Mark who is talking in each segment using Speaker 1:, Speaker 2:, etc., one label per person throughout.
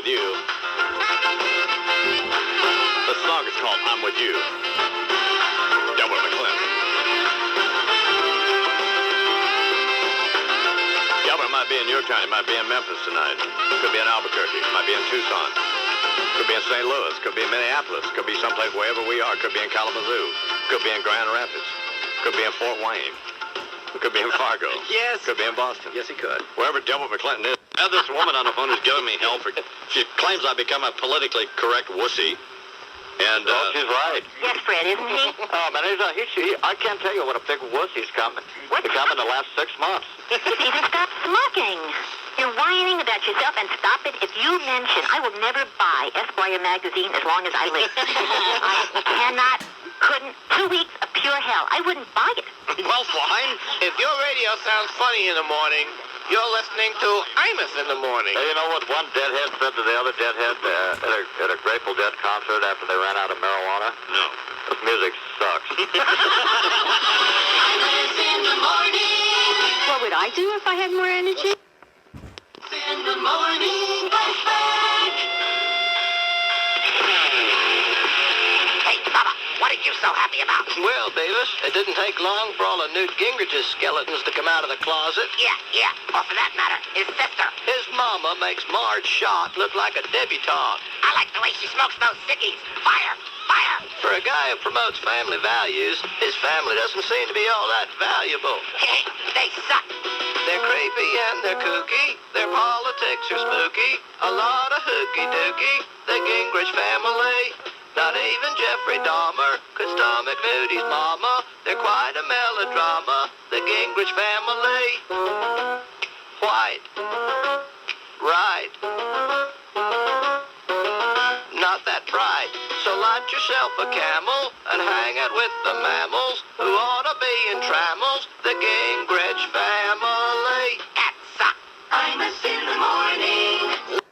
Speaker 1: with you. The song is called I'm With You. Delbert McClin. Delbert might be in your town. He might be in Memphis tonight. Could be in Albuquerque. Might be in Tucson. Could be in St. Louis. Could be in Minneapolis. Could be someplace wherever we are. Could be in Kalamazoo. Could be in Grand Rapids. Could be in Fort Wayne. Could be in Fargo.
Speaker 2: Yes.
Speaker 1: Could be in Boston.
Speaker 2: Yes, he could.
Speaker 1: Wherever Delbert McClinton is. I have this woman on the phone who's giving me hell for... She claims I've become a politically correct wussy. And,
Speaker 2: she's right.
Speaker 3: Yes, Fred, isn't he?
Speaker 2: Oh, man, I can't tell you what a big wuss he's coming.
Speaker 3: What's
Speaker 2: He's come in the last 6 months.
Speaker 3: Even stop smoking. You're whining about yourself, and stop it. If you mention, I will never buy Esquire magazine as long as I live. I couldn't. 2 weeks of pure hell. I wouldn't buy it.
Speaker 4: Well, fine. If your radio sounds funny in the morning, you're listening to Imus in the morning.
Speaker 2: Hey, you know what one deadhead said to the other deadhead at a Grateful Dead concert after they ran out of marijuana?
Speaker 1: No.
Speaker 2: This music sucks.
Speaker 5: Imus in the morning.
Speaker 3: What would I do if I had more energy?
Speaker 5: In the morning, flashback.
Speaker 3: Hey, Bubba, what are you so happy about?
Speaker 4: Well, Davis, it didn't take long for all of Newt Gingrich's skeletons to come out of the closet.
Speaker 3: Yeah. Or for that matter, his sister.
Speaker 4: His mama makes Marge Schott look like a debutante.
Speaker 3: I like the way she smokes those sickies. Fire!
Speaker 4: For a guy who promotes family values, his family doesn't seem to be all that valuable.
Speaker 3: Hey, they suck.
Speaker 4: They're creepy and they're kooky. Their politics are spooky. A lot of hooky-dooky. The Gingrich family. Not even Jeffrey Dahmer could stomach Nudie's mama. They're quite a melodrama. The Gingrich family. White. Right. Not that bright. So light yourself a camel and hang out with the mammals who ought to be in trammels. The Gingrich family.
Speaker 3: That suck.
Speaker 5: Imus in the morning.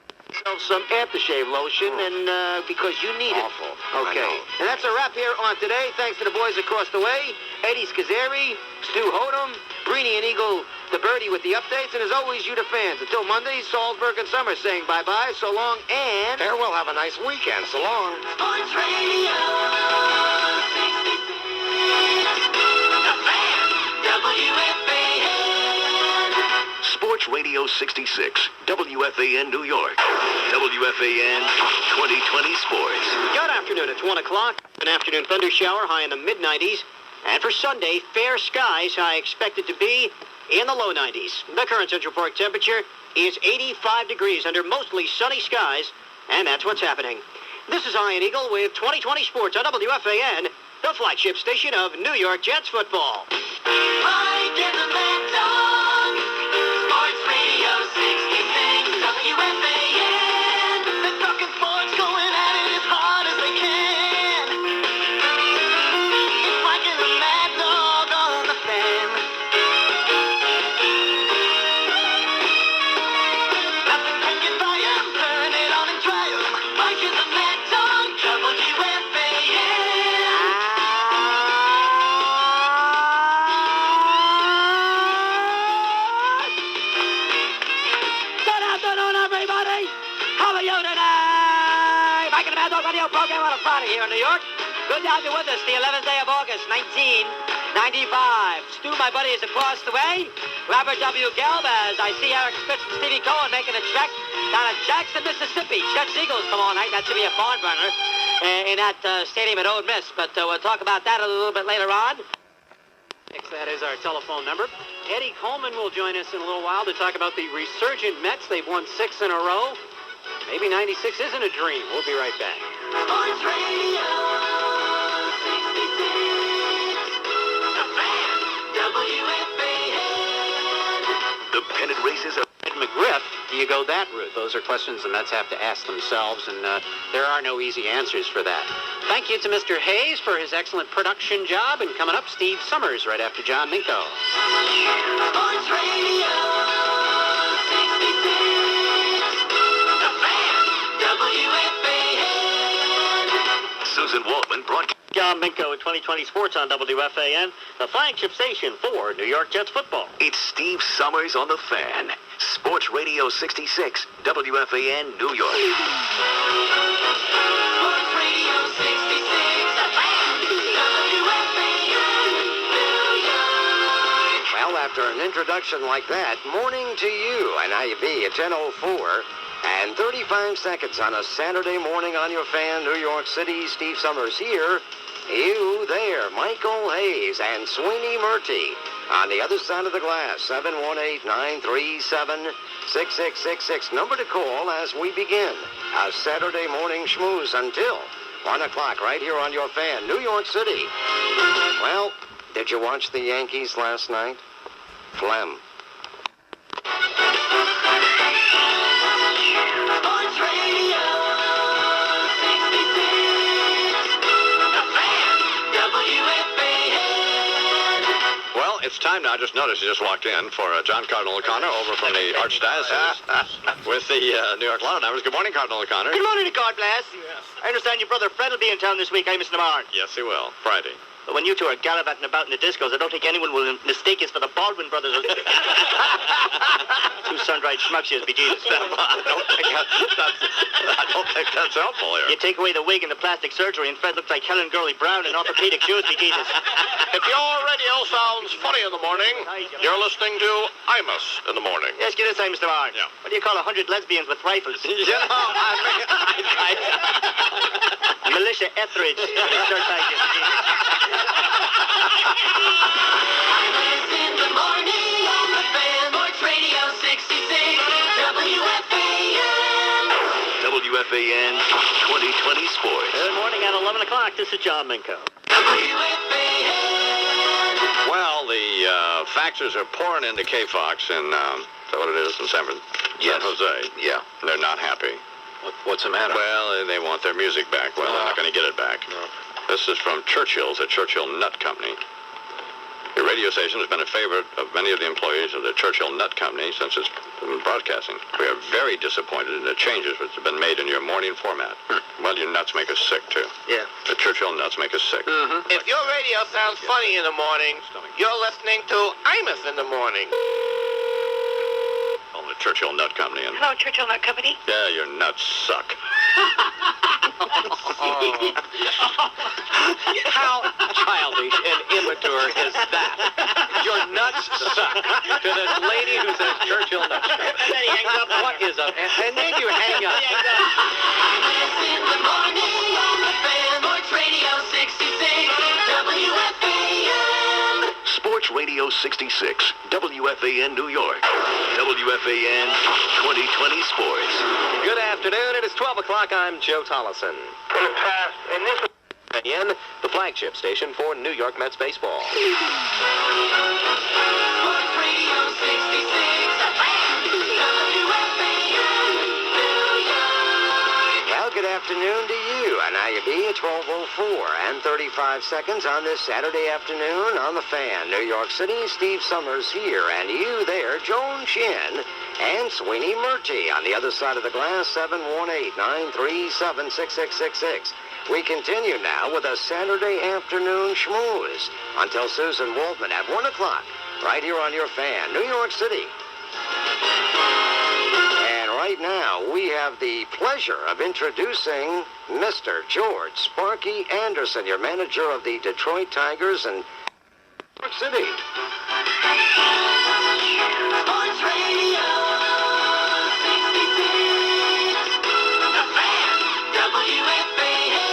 Speaker 6: Some aftershave lotion, and because you need it.
Speaker 1: Awful.
Speaker 6: Okay. And that's a wrap here on today. Thanks to the boys across the way, Eddie Scazzeri, Stu Hodem, Breeny and Eagle, the birdie with the updates, and as always, you the fans. Until Monday, Salzburg and Summer saying bye-bye, so long, and...
Speaker 1: Farewell, have a nice weekend. So long.
Speaker 5: Sports Radio 66. The Fan. WFAN.
Speaker 7: Sports Radio 66, WFAN New York, WFAN 2020 Sports.
Speaker 6: Good afternoon. It's 1 o'clock. An afternoon thunder shower, high in the mid-90s. And for Sunday, fair skies, high expected to be in the low 90s. The current Central Park temperature is 85 degrees under mostly sunny skies, and that's what's happening. This is Ian Eagle with 2020 Sports on WFAN, the flagship station of New York Jets football.
Speaker 5: Mike and the Mad Dog. Sports Radio 66. WFAN. They're talking sports, going at it as hard as they can. It's Mike and the Mad Dog on the Fan. Nothing can get by 'em. Turn it on and try 'em. Mike and the Mad Dog. WFAN.
Speaker 6: Good afternoon, everybody. How are you today? Back in the Mad Dog Radio program on a Friday here in New York. Good to have you with us. The 11th day of August, 1995. Stu, my buddy, is across the way. Robert W. Gelb, as I see Eric Spitz and Stevie Cohen making a trek down to Jackson, Mississippi. Chet Siegel's tomorrow night. That should be a barn burner in that stadium at Ole Miss. But we'll talk about that a little bit later on. That is our telephone number. Eddie Coleman will join us in a little while to talk about the resurgent Mets. They've won 6 in a row. Maybe 96 isn't a dream. We'll be right back.
Speaker 5: Sports Radio 66. The Fan. WFAN.
Speaker 7: The pennant races are...
Speaker 6: Ed McGriff, do you go that route? Those are questions the Mets have to ask themselves, and there are no easy answers for that. Thank you to Mr. Hayes for his excellent production job, and coming up, Steve Summers right after John Minko.
Speaker 5: Sports Radio 66. The Fan. WFAN.
Speaker 7: Susan Waldman broadcast...
Speaker 8: John Minko at 2020 Sports on WFAN, the flagship station for New York Jets football.
Speaker 7: It's Steve Summers on the Fan. Sports Radio 66, WFAN, New York.
Speaker 5: Sports Radio 66, WFAN, New York.
Speaker 6: Well, after an introduction like that, morning to you, and IB at 10:04 and 35 seconds on a Saturday morning on your fan, New York City. Steve Summers here. You there, Michael Hayes and Sweeney Murty. On the other side of the glass, 718-937-6666. Number to call as we begin a Saturday morning schmooze until 1 o'clock right here on your fan, New York City. Well, did you watch the Yankees last night? Phlegm.
Speaker 5: Sports Radio 66, the Fan, WFAN.
Speaker 1: Well, it's time now. I just noticed you just walked in for John Cardinal O'Connor over from the Archdiocese with the New York Lotto Numbers. Good morning, Cardinal O'Connor.
Speaker 8: Good morning, God bless. I understand your brother Fred will be in town this week, Mr. Lamar?
Speaker 1: Yes, he will. Friday.
Speaker 8: But when you two are gallivanting about in the discos, I don't think anyone will mistake us for the Baldwin brothers. Two sun-dried schmucks, yes, be Jesus.
Speaker 1: I don't think that's helpful here.
Speaker 8: You take away the wig and the plastic surgery, and Fred looks like Helen Gurley Brown in orthopedic shoes, be Jesus.
Speaker 1: If your radio sounds funny in the morning, you're listening to Imus in the morning.
Speaker 8: Yes, get this, Mr. Lamar.
Speaker 1: Yeah.
Speaker 8: What do you call 100 lesbians with rifles?
Speaker 1: Yeah,
Speaker 8: Militia Etheridge.
Speaker 5: Imus in the morning on the Fan, Sports Radio 66, WFAN.
Speaker 7: WFAN 2020 Sports.
Speaker 8: Good morning at 11 o'clock. This is John Minko.
Speaker 5: WFAN.
Speaker 1: well, the faxers are pouring into K-Fox in, is that what it is, in San Jose?
Speaker 7: Yeah.
Speaker 1: They're not happy.
Speaker 7: What's the matter?
Speaker 1: Well, they want their music back. Well, they're not going to get it back.
Speaker 7: No.
Speaker 1: This is from Churchill's at Churchill Nut Company. The radio station has been a favorite of many of the employees of the Churchill Nut Company since it's been broadcasting. We are very disappointed in the changes which have been made in your morning format. Well, your nuts make us sick, too.
Speaker 8: Yeah.
Speaker 1: The Churchill nuts make us sick.
Speaker 4: If your radio sounds funny in the morning, you're listening to Imus in the morning.
Speaker 1: Oh, the Churchill Nut Company. And
Speaker 3: Hello, Churchill Nut Company.
Speaker 1: yeah, your nuts suck.
Speaker 9: How childish and immature is that? Your nuts suck. To this lady who's at Churchill Nuts Company.
Speaker 8: And then he hangs up.
Speaker 9: What is up? And then you hang up.
Speaker 5: Imus in the morning on the Fan, Sports Radio 66, WFAN.
Speaker 7: Sports Radio 66, WFAN, New York. WFAN 2020 Sports.
Speaker 9: Good afternoon. It is 12 o'clock. I'm Joe Tollison.
Speaker 5: And this
Speaker 9: WFAN, the flagship station for New York Mets baseball.
Speaker 5: Sports Radio 66, the Fan, WFAN, New York.
Speaker 6: Well, good afternoon to you, and IB at 12:04 and 35 seconds on this Saturday afternoon on the Fan, New York City. Steve Summers here, and you there, Joan Chin and Sweeney Murty on the other side of the glass, 718-937-6666. We continue now with a Saturday afternoon schmooze until Susan Wolfman at 1 o'clock, right here on your Fan, New York City. And right now, we have the pleasure of introducing Mr. George Sparky Anderson, your manager of the Detroit Tigers in New York City.
Speaker 5: Sports Radio 66, the Fan, WFAN.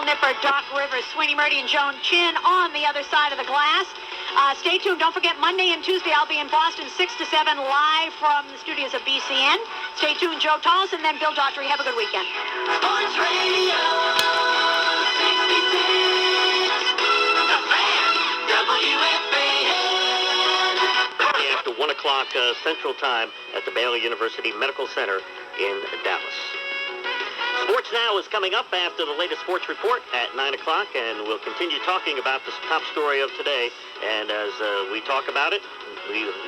Speaker 3: Nipper, Doc Rivers, Sweeney Murty, and Joan Chin on the other side of the glass. Stay tuned. Don't forget, Monday and Tuesday, I'll be in Boston 6 to 7 live from the studios of BCN. Stay tuned, Joe Tollison, then Bill Daughtry. Have a good weekend.
Speaker 5: Sports Radio 66, the Fan, WFAN.
Speaker 8: After 1 o'clock Central Time at the Baylor University Medical Center in Dallas. Sports Now is coming up after the latest sports report at 9 o'clock, and we'll continue talking about the top story of today. And as we talk about it,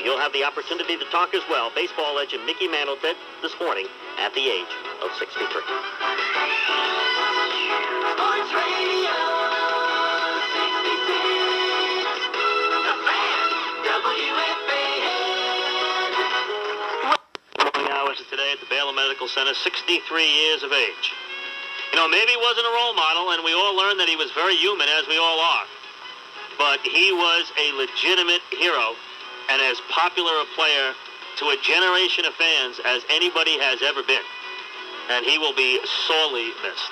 Speaker 8: you'll have the opportunity to talk as well. Baseball legend Mickey Mantle dead this morning at the age of 63.
Speaker 5: Sports Radio
Speaker 8: Medical Center, 63 years of age. You know, maybe he wasn't a role model, and we all learned that he was very human, as we all are. But he was a legitimate hero and as popular a player to a generation of fans as anybody has ever been. And he will be sorely missed.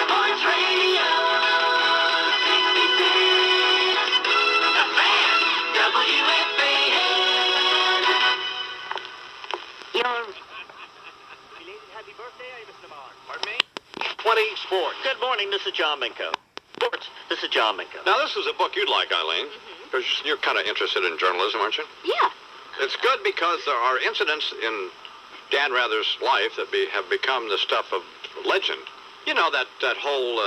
Speaker 5: Sports Radio 66. The Fan. WFAN.
Speaker 3: You're...
Speaker 8: Happy birthday, Mr. Mark.
Speaker 9: Pardon me? 20 Sports.
Speaker 8: Good morning, this is John Minko. Sports, this is John Minko.
Speaker 1: Now, this is a book you'd like, Eileen, because you're kind of interested in journalism, aren't you?
Speaker 3: Yeah.
Speaker 1: It's good because there are incidents in Dan Rather's life that have become the stuff of legend. You know, that whole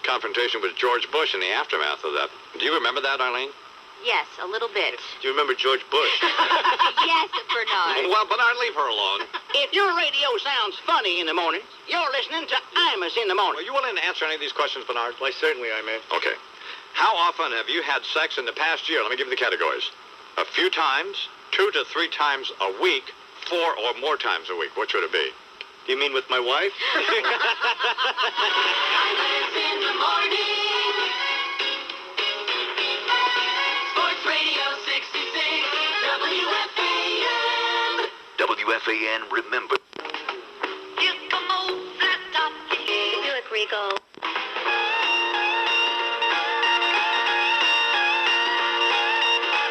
Speaker 1: confrontation with George Bush and the aftermath of that. Do you remember that, Eileen?
Speaker 3: Yes, a little bit.
Speaker 1: Do you remember George Bush?
Speaker 3: Yes, Bernard.
Speaker 1: Well, Bernard, leave her alone.
Speaker 6: If your radio sounds funny in the morning, you're listening to Imus in the morning.
Speaker 1: Are you willing to answer any of these questions, Bernard?
Speaker 9: Why, certainly I may.
Speaker 1: Okay. How often have you had sex in the past year? Let me give you the categories. A few times, 2 to 3 times a week, 4 or more times a week. What should it be?
Speaker 9: Do you mean with my wife?
Speaker 5: Imus in the morning. Sports Radio 66. WFAN.
Speaker 7: WFAN, remember.
Speaker 5: You come on, flat top.
Speaker 3: Buick Regal.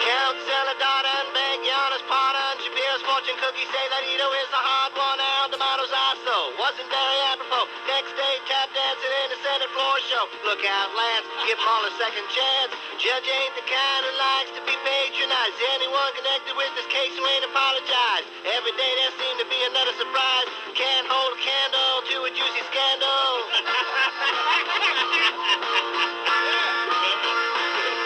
Speaker 4: Count Celadata and Beg Giannis Potter and Shapiro's fortune cookie say that Ito is the hard one out. D'Amato's also wasn't very apropos. Next day, tap dancing in the Senate floor show. Look out, Lance, give them all a second chance. Judge ain't the kind who likes to be patronized. Anyone connected with this case who ain't apologized. Every day there seem to be another surprise. Can't hold a candle to a juicy scandal.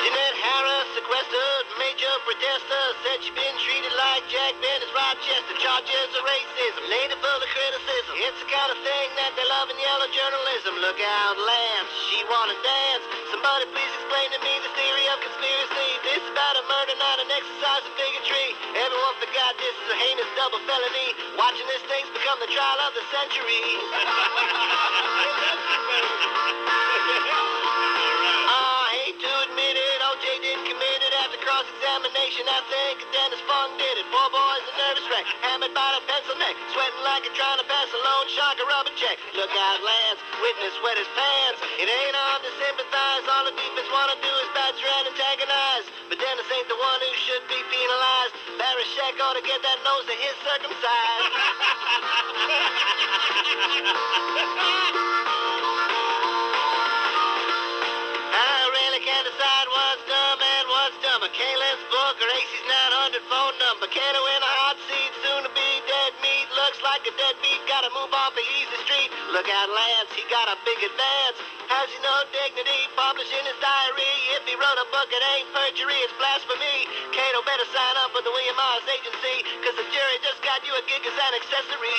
Speaker 4: Jeanette Harris sequestered, major protester, said she been treated like Jack Bennett's Rochester. Charges of racism, lady full of criticism. It's the kind of thing that they love in yellow journalism. Look out, Lance, she wanna dance. Somebody please explain to me the theory of conspiracy. This is about a murder, not an exercise of bigotry. Everyone forgot this is a heinous double felony. Watching this thing's become the trial of the century. I hate to admit it, OJ didn't commit it. After cross-examination, I think Dennis Fung did it. Poor boy's a nervous wreck, hammered by the pencil neck, sweating like you're trying to pass a loan shark a rubber check. Look out, Lance, witness wet his pants. It ain't on to sympathize, all the defense wanna do is badger and antagonize. But Dennis ain't the one who should be penalized. Barry Sheck ought to get that nose of his circumcised. I really can't decide what's dumb and what's dumber. Kaylin's book or AC's 900 phone number. Kano in a hot seat, soon to be dead meat. Looks like a deadbeat, gotta move off the easy street. Look out, Lance, he got a big advance. Has he no dignity, publishing his diary? If he wrote a book, it ain't perjury, it's blasphemy. Kato better sign up with the William Morris Agency, cause the jury just got you a gig as an accessory.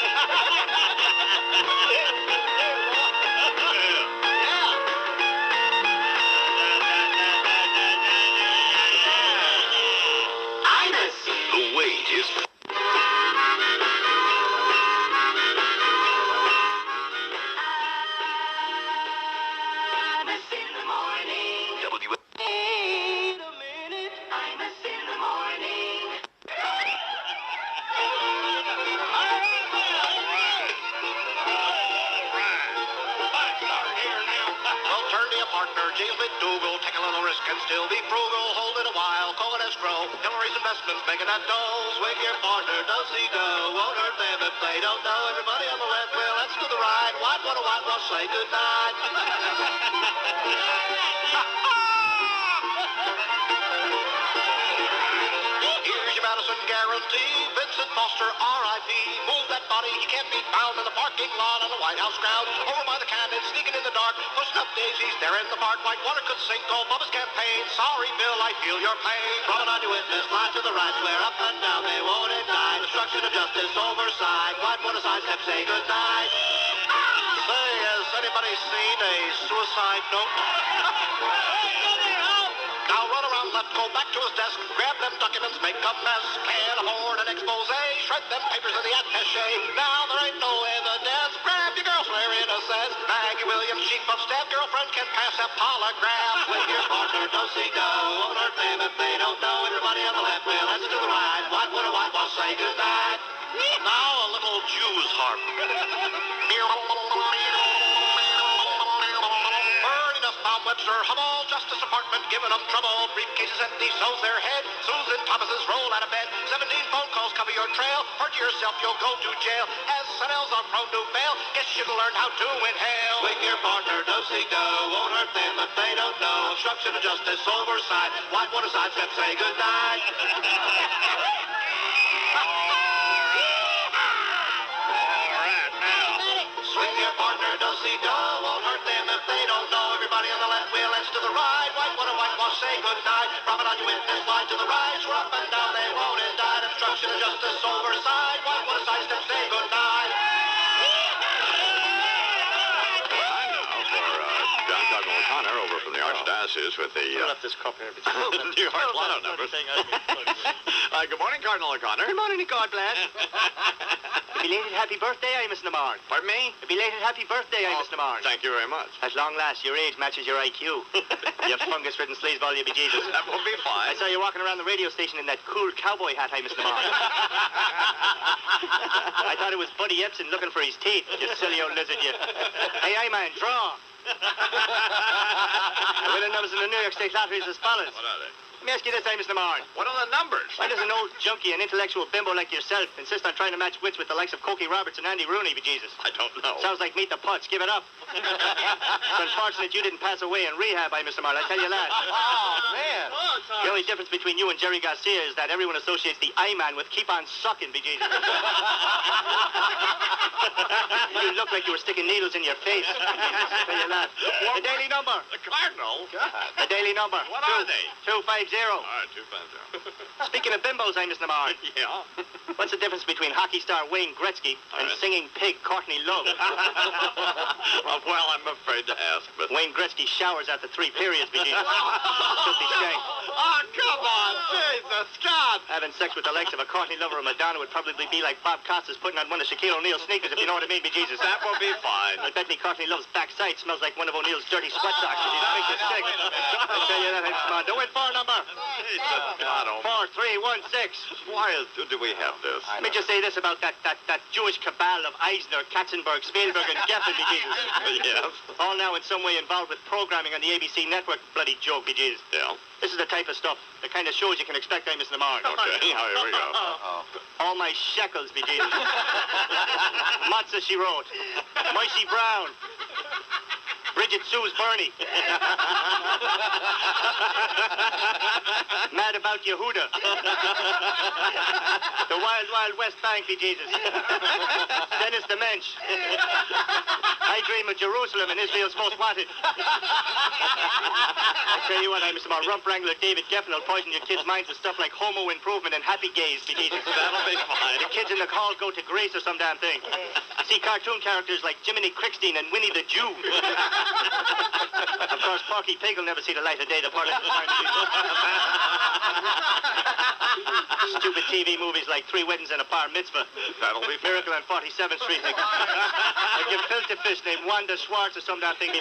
Speaker 7: The wait is...
Speaker 5: Imus in the morning. Wait a minute. Imus in the morning.
Speaker 4: Well, turn to your partner, James McDougal. Take a little risk and still be frugal. Hold it a while, call it escrow. Hillary's investments making that dough. Swing your partner, does he go? Won't hurt them if they don't know. Everybody on the left, well, let's do the ride. What a whitewash, say goodnight. Here's your Madison guarantee. Vincent Foster, R.I.P. Move that body, he can't be found in the parking lot on the White House grounds. Over by the cannon, sneaking in the dark, pushing up daisies, there in the park. Whitewater could sink all Bubba's campaign. Sorry, Bill, I feel your pain. Promenade witness, lie to the right, swear up and down they won't indict. Destruction of justice, oversight. Whitewater sidestep, say goodnight. Say, has anybody seen a suicide note? Now run around left corner.
Speaker 10: go back to his desk, grab them documents, make a mess, can't afford an expose, shred them papers in the attaché. Now there ain't no evidence, grab your girl's rare innocence. Maggie Williams, chief of staff, girlfriend can pass a polygraph. With your partner, do-si-do, won't hurt them if they don't know. Everybody on the left wheel has to the right. What would a whitewash say goodnight? Now a little Jew's harp. Ernest Baum Webster, Hummel, Justice Department, giving them trouble. Briefcases empty, so's their head. Susan Thomas's roll out of bed. 17 phone calls cover your trail. Hurt yourself, you'll go to jail. SNLs are prone to fail. Guess you should learn how to inhale. With your partner, do-si-do, won't hurt them if they don't know. Obstruction of justice, oversight. What would a sidestep say goodnight? Swing your partner, do-si-do, won't hurt them if they don't know. Everybody on the left wheel, ends to the right. White, what a whitewash, say goodnight. Profit on your witness, wide to the right. Swear up and down, they won't indict. Obstruction of justice, oversight. White, what a sidestep, say goodnight.
Speaker 1: John Cardinal O'Connor over from the Archdiocese with the
Speaker 9: Fill up this cup here.
Speaker 1: New York lotto numbers. Good morning, Cardinal O'Connor.
Speaker 6: Good morning, God bless. Belated happy birthday, Imus Lamar.
Speaker 1: Pardon me?
Speaker 6: Belated happy birthday, Imus Lamar.
Speaker 1: Thank you very much.
Speaker 6: At long last, your age matches your IQ. You have fungus-ridden sleazeball, you be Jesus.
Speaker 1: That will be fine.
Speaker 6: I saw you walking around the radio station in that cool cowboy hat, Imus Lamar. I thought it was Buddy Epson looking for his teeth, you silly old lizard, you. Hey, man, draw. The winning numbers in the New York State Lottery is as follows.
Speaker 1: What are they?
Speaker 6: Let me ask you this, Mr. Lamar.
Speaker 1: What are the numbers?
Speaker 6: Why does an old junkie, an intellectual bimbo like yourself, insist on trying to match wits with the likes of Cokie Roberts and Andy Rooney, bejesus?
Speaker 1: I don't know.
Speaker 6: Sounds like Meet the Putz. Give it up. It's unfortunate you didn't pass away in rehab, Mr. Lamar. I tell you that.
Speaker 10: Oh, man.
Speaker 6: The only difference between you and Jerry Garcia is that everyone associates the I-Man with keep on sucking, bejesus. You look like you were sticking needles in your face. I tell you that. The Daily Number.
Speaker 1: The Cardinal?
Speaker 6: God. The Daily Number.
Speaker 1: What are they?
Speaker 6: 250.
Speaker 1: All right, 250.
Speaker 6: Speaking of bimbos, Mr. Lamar.
Speaker 1: Yeah?
Speaker 6: What's the difference between hockey star Wayne Gretzky and singing pig Courtney Love?
Speaker 1: well, I'm afraid to ask, but...
Speaker 6: Wayne Gretzky showers after 3 periods, bejesus. Filthy shank.
Speaker 1: Oh, come on, Jesus, God!
Speaker 6: Having sex with the likes of a Courtney Love or a Madonna would probably be like Bob Costas putting on one of Shaquille O'Neal's sneakers, if you know what I mean, bejesus.
Speaker 1: That will be fine.
Speaker 6: I bet me Courtney Love's backside smells like one of O'Neal's dirty sweat socks. It makes you sick. I tell you that, come on. Don't win 4 number.
Speaker 1: Jesus, God,
Speaker 6: 4316.
Speaker 1: why do we have this?
Speaker 6: Let me just say this about that Jewish cabal of Eisner, Katzenberg, Spielberg, and Geffen, bejesus.
Speaker 1: Yes?
Speaker 6: All now in some way involved with programming on the ABC network. Bloody joke, bejesus.
Speaker 1: Yeah?
Speaker 6: This is the type of stuff, the kind of shows you can expect, Mr. Lamar.
Speaker 1: Okay, here we go.
Speaker 6: All my shekels, bejesus. Matzah, she wrote. Moisey Brown. Bridget Sue's Bernie. Mad about Yehuda. The Wild Wild West Bank, bejesus. Dennis the Mensch. I dream of Jerusalem and Israel's most wanted. I tell you what, Mr. Lamar, rump wrangler David Geffen will poison your kids' minds with stuff like homo improvement and happy gays, bejesus.
Speaker 1: That'll be fine.
Speaker 6: The kids in the hall go to Greece or some damn thing. See cartoon characters like Jiminy Crickstein and Winnie the Jew. Of course, Porky Pig will never see the light of day. The part of stupid TV movies like 3 Weddings and a Bar Mitzvah.
Speaker 1: That'll be fine.
Speaker 6: Miracle on 47th Street. Like a filter fish named Wanda Schwartz or some damn thing.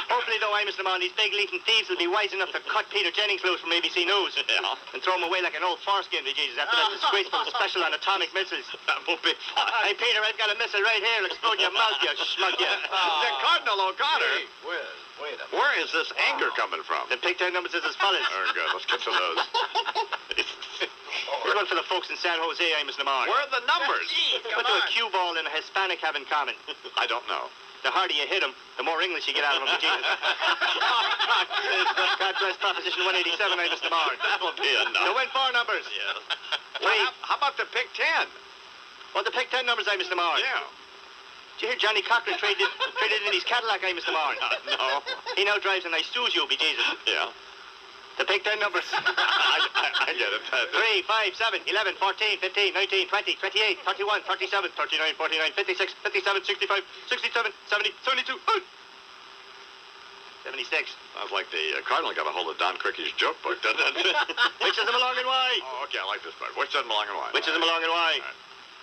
Speaker 6: Hopefully, though, Mr. Lamar, these big-leafing thieves will be wise enough to cut Peter Jennings loose from ABC News.
Speaker 1: Yeah?
Speaker 6: And throw him away like an old foreskin, bejesus, after that disgraceful special on atomic missiles.
Speaker 1: That will be fine.
Speaker 6: Hey, Peter, I've got a missile right here. It'll explode your mouth, you schmuck, you.
Speaker 1: The Cardinal O'Connor.
Speaker 10: Wait a minute.
Speaker 1: Where is this anger coming from?
Speaker 6: The pigtail numbers is as follows.
Speaker 1: Very good. Let's get to those.
Speaker 6: Here's one for the folks in San Jose, Mr. Lamar.
Speaker 1: Where are the numbers?
Speaker 6: What do a cue ball and a Hispanic have in common?
Speaker 1: I don't know.
Speaker 6: The harder you hit them, the more English you get out of them, bejesus. God bless Proposition 187, Mr. Lamar.
Speaker 1: That will be enough.
Speaker 6: So win 4 numbers.
Speaker 1: Yes.
Speaker 6: Wait.
Speaker 1: How about the pick 10?
Speaker 6: Well, the pick 10 numbers, Mr. Lamar.
Speaker 1: Yeah.
Speaker 6: Did you hear Johnny Cochran traded in his Cadillac, Mr. Lamar?
Speaker 1: No.
Speaker 6: He now drives a nice Isuzu, bejesus.
Speaker 1: Yeah.
Speaker 6: The pick 10 numbers.
Speaker 1: I get it.
Speaker 6: 3, 5, 7, 11, 14, 15, 19, 20, 28, 31, 37, 39, 49, 56, 57, 65, 67, 70, 72.
Speaker 8: 76.
Speaker 1: Sounds like the Cardinal got a hold of Don Crickey's joke book, doesn't it?
Speaker 8: Which doesn't belong in why?
Speaker 1: Oh, okay, I like this part. Which doesn't belong in why?
Speaker 8: Which doesn't belong in why?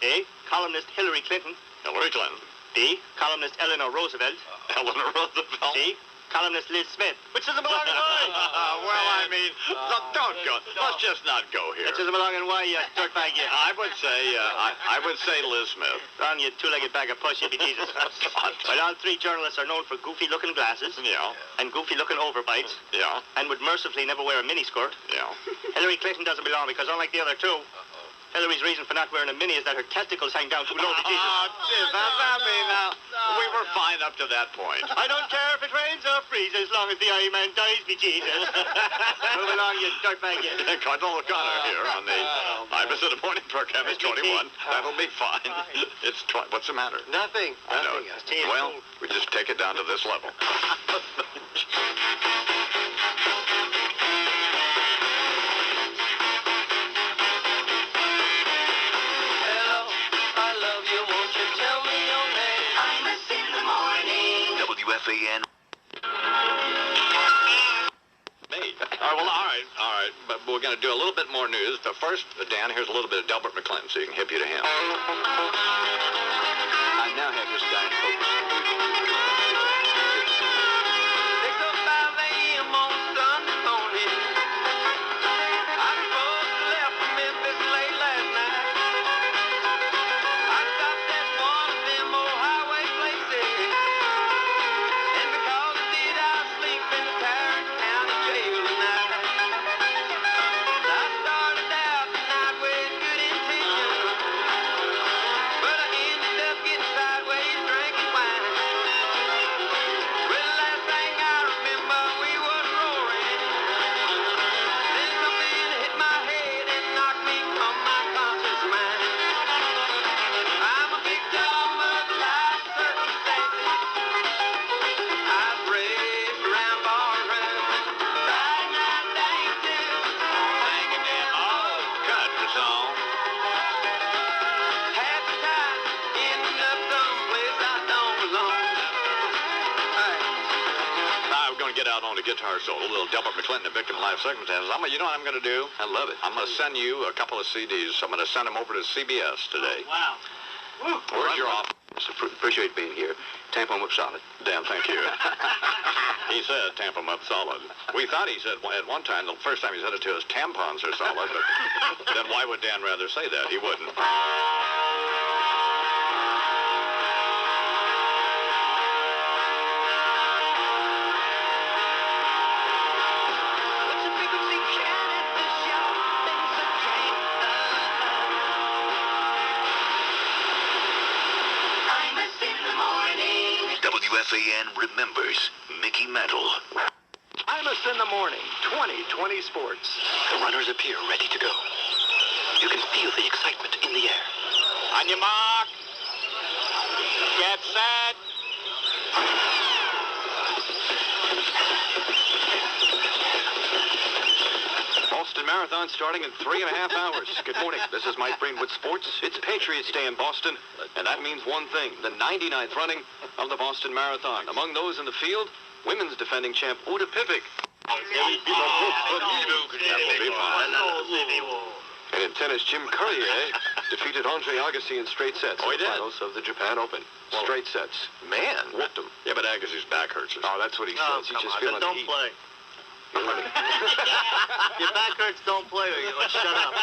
Speaker 8: A. Columnist Hillary Clinton.
Speaker 1: Hillary Clinton.
Speaker 8: B. Columnist Eleanor Roosevelt.
Speaker 1: Eleanor Roosevelt.
Speaker 8: C. Columnist Liz Smith. Which doesn't belong in why?
Speaker 1: Well, I mean, don't go. Let's just not go here.
Speaker 8: Which doesn't belong in why, you dirtbag, you.
Speaker 1: I would say Liz Smith.
Speaker 8: On you two-legged bag of push, you be Jesus. Well, all three journalists are known for goofy-looking glasses.
Speaker 1: Yeah.
Speaker 8: And goofy-looking overbites.
Speaker 1: Yeah.
Speaker 8: And would mercifully never wear a miniskirt.
Speaker 1: Yeah.
Speaker 8: Hillary Clinton doesn't belong because, unlike the other two, Hillary's reason for not wearing a mini is that her testicles hang down too low to Jesus.
Speaker 1: I mean, we were fine up to that point.
Speaker 8: I don't care if it rains or freezes as long as the Iron Man dies, be Jesus. Move along, you dirtbag, you.
Speaker 1: Cardinal O'Connor here on the Imus in the Morning program is 21. That'll be fine. It's what's the matter?
Speaker 9: Nothing.
Speaker 1: I know.
Speaker 9: Nothing.
Speaker 1: Well, we just take it down to this level.
Speaker 7: WFAN.
Speaker 1: Me. All right. But we're going to do a little bit more news. But first, Dan, here's a little bit of Delbert McClinton so you can hip you to him. I now have this guy in focus.
Speaker 4: 6:05 a.m. on Sunday morning. I supposed to left from Memphis late last night. I stopped at one of them old highway places. And because I did, I sleep in the Tarrant County jail tonight. I started out the night with good intentions, but I ended up getting sideways drinking wine. Well, the last thing I remember, we was roaring. Then something hit my head and knocked me from my conscious mind. I'm a victim of life's circumstances. I've raced around barrooms, Friday night dances, singing that old country song. Half the time, ending up someplace I don't belong.
Speaker 1: I'm going to get out on a guitar solo, a little Delbert McClinton, a victim of life circumstances. You know what I'm going to do?
Speaker 9: I love it.
Speaker 1: I'm going to send you a couple of CDs. I'm going to send them over to CBS today.
Speaker 8: Wow.
Speaker 1: Where's your office?
Speaker 9: Appreciate being here. Tampa up solid.
Speaker 1: Dan, thank you. He said tamp 'em up solid. We thought he said at one time, the first time he said it to us, tampons are solid, but then why would Dan rather say that? He wouldn't.
Speaker 4: What's the frequency can at the show? Things are great.
Speaker 5: Imus in the morning.
Speaker 7: WFAN remembers Mickey Mantle.
Speaker 11: Imus in the morning, 2020 sports.
Speaker 9: The runners appear ready to go. You can feel the excitement in the air.
Speaker 2: On your mark. Get set.
Speaker 9: Boston Marathon starting in 3.5 hours. Good morning. This is Mike Breen with sports. It's Patriots Day in Boston, and that means one thing: the 99th running of the Boston Marathon. Among those in the field, women's defending champ Uta Pivic. And in tennis, Jim Courier defeated Andre Agassi in straight sets
Speaker 1: Oh, he
Speaker 9: in the
Speaker 1: did?
Speaker 9: finals of the Japan Open. Straight sets. Man, whooped him.
Speaker 1: Yeah, but Agassi's back hurts.
Speaker 9: Oh, that's what he says. He's just feeling
Speaker 8: Don't
Speaker 9: heat.
Speaker 8: play. Your back hurts, don't play, or you'll shut up.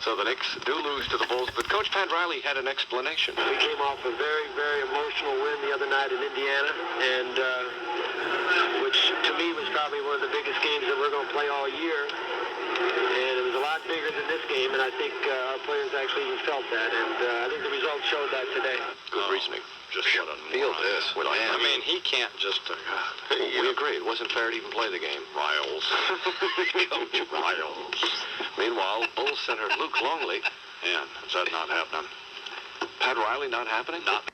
Speaker 9: So the Knicks do lose to the Bulls, but Coach Pat Riley had an explanation.
Speaker 11: We came off a very, very emotional win the other night in Indiana, and which to me was probably one of the biggest games that we're going to play all year. And it was a lot bigger than this game, and I think our players actually even felt that. And I think the results showed that today.
Speaker 9: Good reasoning.
Speaker 1: Just what a
Speaker 9: Feel
Speaker 1: moron.
Speaker 9: this. What a
Speaker 1: I
Speaker 9: man.
Speaker 1: mean, he can't just...
Speaker 9: We agree. It wasn't fair to even play the game.
Speaker 1: Riles. Coach Riles.
Speaker 9: Meanwhile, Bulls center Luke Longley.
Speaker 1: Man, is that not happening?
Speaker 9: Pat Riley not happening?
Speaker 1: Not.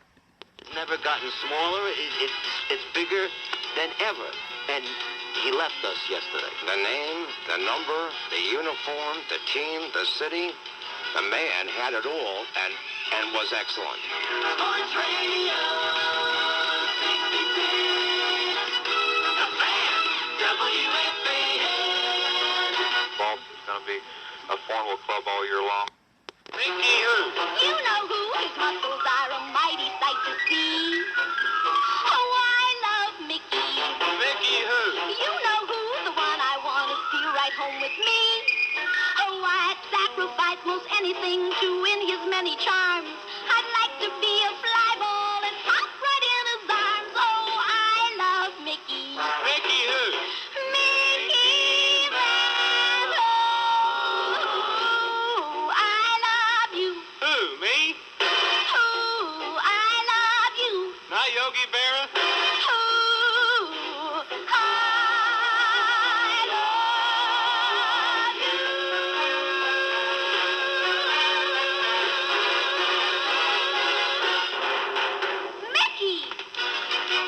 Speaker 6: Never gotten smaller. It's bigger than ever. And he left us yesterday.
Speaker 4: The name, the number, the uniform, the team, the city. The man had it all and was excellent.
Speaker 5: Sports Radio 66.
Speaker 9: be a formal club all year long.
Speaker 5: Mickey who? You know who. His muscles are a mighty sight to see. Oh, I love Mickey.
Speaker 9: Mickey who?
Speaker 5: You know who. The one I want to steal right home with me. Oh, I'd sacrifice most anything to win his many charms. I'd like to be a fly ball and pop right in his arms. Oh, I love Mickey.
Speaker 9: Mickey who?
Speaker 5: Mickey Mantle. I love you.
Speaker 9: Who, me?
Speaker 5: Ooh, I love you.
Speaker 9: Not Yogi Berra?
Speaker 5: Ooh, I love you. Mickey!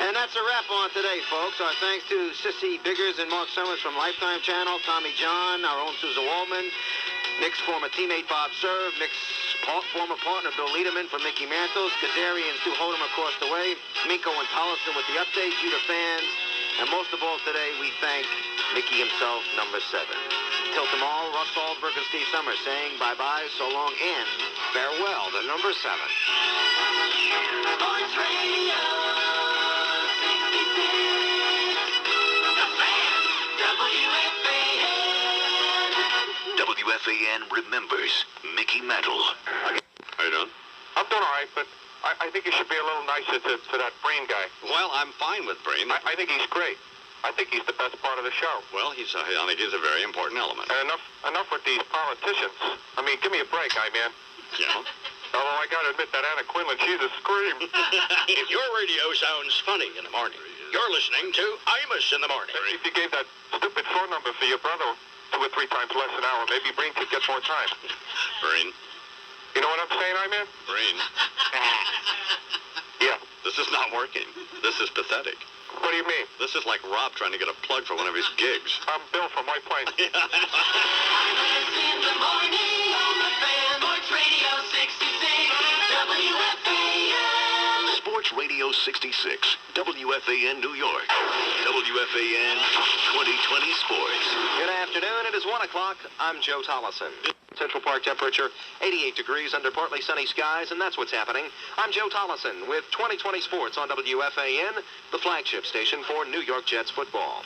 Speaker 6: And that's a wrap on today, folks. Our thanks to Sissy Biggers and Mark Summers from Lifetime Channel, Tommy John, our own Susan Waldman, Nick's former teammate Bob Serve, Nick's former partner Bill Liederman from Mickey Mantles, Kazari and Stu Hodem across the way, Minko and Tollison with the updates, you the fans, and most of all today, we thank Mickey himself, number 7. Till tomorrow, Russ Salzberg and Steve Summers saying bye-bye, so long, and farewell, the number 7.
Speaker 5: Sports Radio 66. The Fan. WFAN.
Speaker 7: WFAN remembers Mickey Mantle.
Speaker 9: How you doing? I'm doing all right, but I think you should be a little nicer to that Breen guy. Well, I'm fine with Breen. I think he's great. I think he's the best part of the show. Well, I think he's a very important element. And enough with these politicians. I mean, give me a break, man. Yeah? Although I gotta admit that Anna Quinlan, she's a scream.
Speaker 12: If your radio sounds funny in the morning, you're listening to Imus in the morning.
Speaker 9: If you gave that stupid phone number for your brother 2 or 3 times less an hour, maybe Breen could get more time.
Speaker 12: Breen?
Speaker 9: You know what I'm saying, man?
Speaker 12: Breen?
Speaker 9: Yeah.
Speaker 12: This is not working. This is pathetic.
Speaker 9: What do you mean?
Speaker 12: This is like Rob trying to get a plug for one of his gigs.
Speaker 9: I'm Bill from White Plains.
Speaker 5: Imus in the morning on the Fan. Sports Radio 66. WFAN.
Speaker 7: Sports Radio 66, WFAN New York. WFAN 2020 Sports.
Speaker 6: Good afternoon. It is 1 o'clock. I'm Joe Tollison. Central Park temperature 88 degrees under partly sunny skies, and that's what's happening. I'm Joe Tollison with 2020 Sports on WFAN, the flagship station for New York Jets football.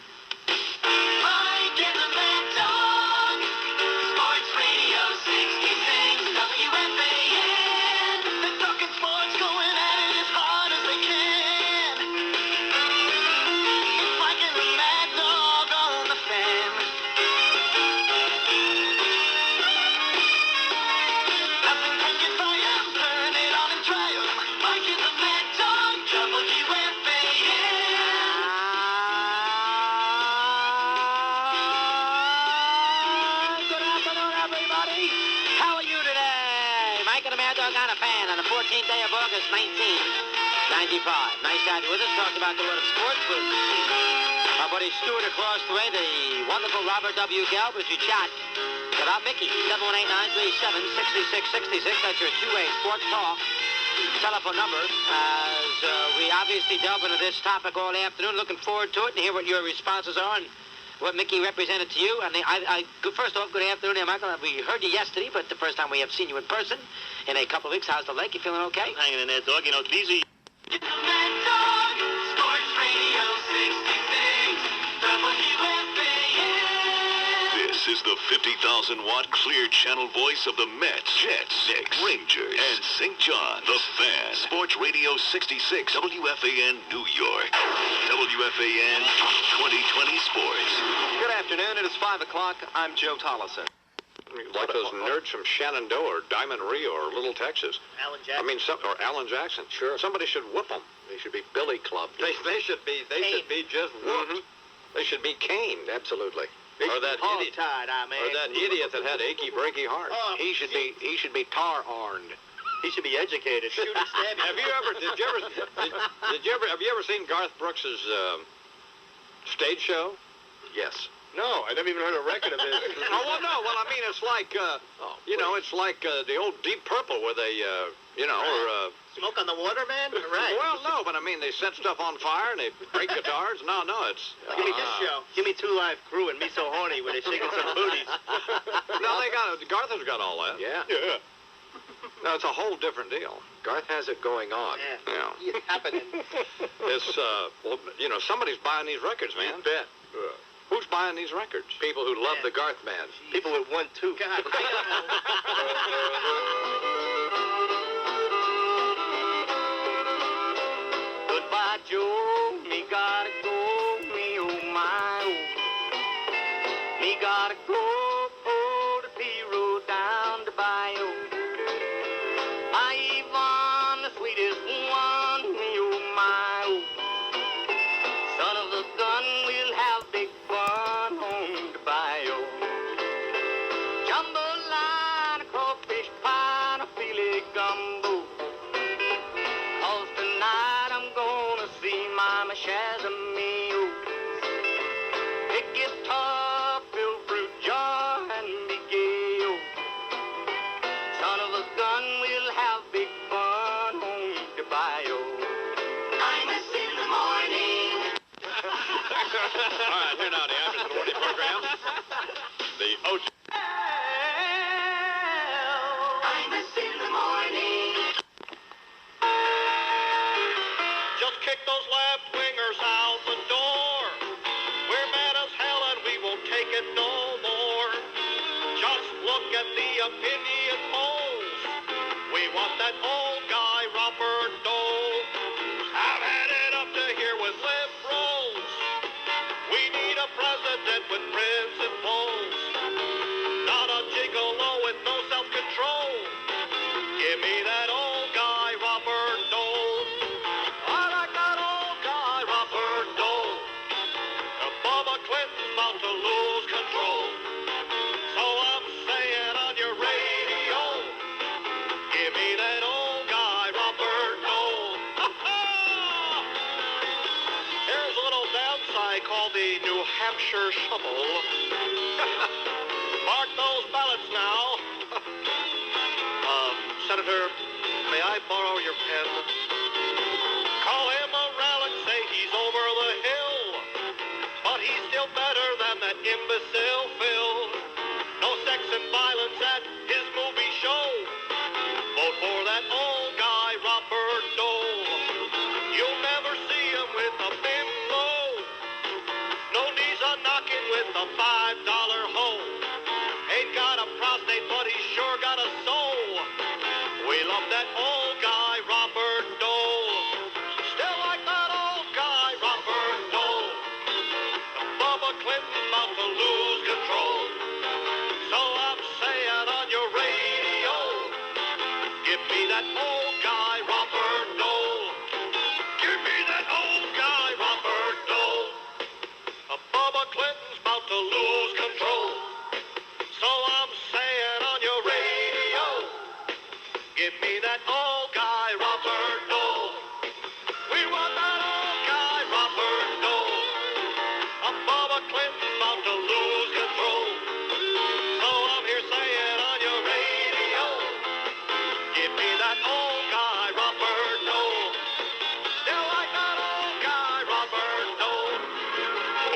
Speaker 5: Mike and the Mad Dog. Sports Radio 66. WFAN. They're talking sports, going at it as hard as they can. It's Mike and the Mad Dog on the Fan. Nothing can get by 'em. Turn it on and try 'em. Mike and the Mad Dog. WFAN.
Speaker 6: Good afternoon, everybody. How are you today? Mike and the Mad Dog on a Fan on the 14th day of August, 1995. Nice to have you with us. Talking about the world of sports with our buddy Stuart across the way, the wonderful Robert W. Galbraith. You chat about Mickey. 718-937-6666. That's your two-way sports talk telephone number. As we obviously delve into this topic all afternoon, looking forward to it and hear what your responses are and what Mickey represented to you. And first off, good afternoon, Michael. We heard you yesterday, but the first time we have seen you in person in a couple of weeks. How's the leg? You feeling okay?
Speaker 8: Hanging in there, dog. You know, it's easy.
Speaker 5: It's the Mad Dog. Sports Radio 66. WFAN.
Speaker 7: This is the 50,000-watt clear channel voice of the Mets, Jets, Knicks, Rangers, and St. John. The Fan. Sports Radio 66, WFAN New York. WFAN 2020 Sports.
Speaker 6: Good afternoon. It is 5 o'clock. I'm Joe Tollison.
Speaker 9: Like those nerds from Shenandoah or Diamond Rio or Little Texas.
Speaker 8: Alan Jackson.
Speaker 9: Or Alan Jackson. Sure. Somebody should whoop them. They should be Billy Clubbed. They should be just whooped. They should be caned, absolutely. Or that idiot. Or that idiot that had achy breaky heart. He should be tar-arned.
Speaker 8: He should be educated. Shoot and stab.
Speaker 9: Have you ever seen Garth Brooks's stage show?
Speaker 6: Yes.
Speaker 9: No, I never even heard a record of this. Oh, well, no. Well, I mean, it's like, it's like the old Deep Purple where they, or...
Speaker 6: Smoke on the water, man? Right.
Speaker 9: Well, no, but I mean, they set stuff on fire and they break guitars. No, it's...
Speaker 6: Give me this show. Give me Two Live Crew and Me So Horny where they're shaking some booties.
Speaker 9: No, Garth has got all that.
Speaker 13: Yeah.
Speaker 9: Yeah. No, it's a whole different deal.
Speaker 13: Garth has it going on.
Speaker 6: Yeah. It's happening.
Speaker 9: It's, somebody's buying these records, man.
Speaker 13: You bet.
Speaker 9: Who's buying these records?
Speaker 13: People who love the Garth man.
Speaker 6: People with 1, 2. God. Goodbye, Joe. Me gotta go. Me oh my oh. Me gotta go. Oh, the P-road down the bayou. My Yvonne, the sweetest one. Me oh my oh. Son of a gun, we'll have big fun on the bayou. Jambalaya, a crawfish pie, and a filet gumbo. 'Cause tonight I'm gonna see Mama Shazamio. Big guitar, fill fruit jar, and big gale. Son of a gun, we'll have big fun on the bayou. Imus in the morning.
Speaker 9: All right, here now, the Imus in the morning program. The Ocean.
Speaker 5: Imus in the morning.
Speaker 10: Just kick those left wingers out the door. We're mad as hell and we won't take it no more. Just look at the opinion polls. We want that old guy, Robert Dole. I've had it up to here with liberals. We need a president with principles. Not a gigolo with no self-control. Give me that old guy, Robert Dole. I like that old guy, Robert Dole. Obama Clinton's about to lose control. So I'm saying on your radio, give me that old guy, Robert Dole. Here's a little dance I call the New Hampshire Shuffle. Mark those ballots now. Senator, may I borrow your pen? Call him a relic, say he's over the hill. But he's still better than that imbecile Phil. No sex and violence at his movie show. Vote for that old guy, Robert Dole. You'll never see him with a bimbo. No knees a knocking with a $5 hoe. Ain't got a prostate, but he's sure got a soul. We love that old guy, Robert Dole. Still like that old guy, Robert Dole. Bubba Clinton's about to lose control. So I'm saying on your radio, give me that old guy, Robert Dole. Give me that old guy, Robert Dole. Bubba Clinton's about to lose control. So I'm saying on your radio, give me that old guy, Robert Dole. We want that old guy, Robert Dole. Bubba Clinton's about to lose control. So I'm here saying on your radio, give me that old guy, Robert Dole. Still like that old guy, Robert Dole.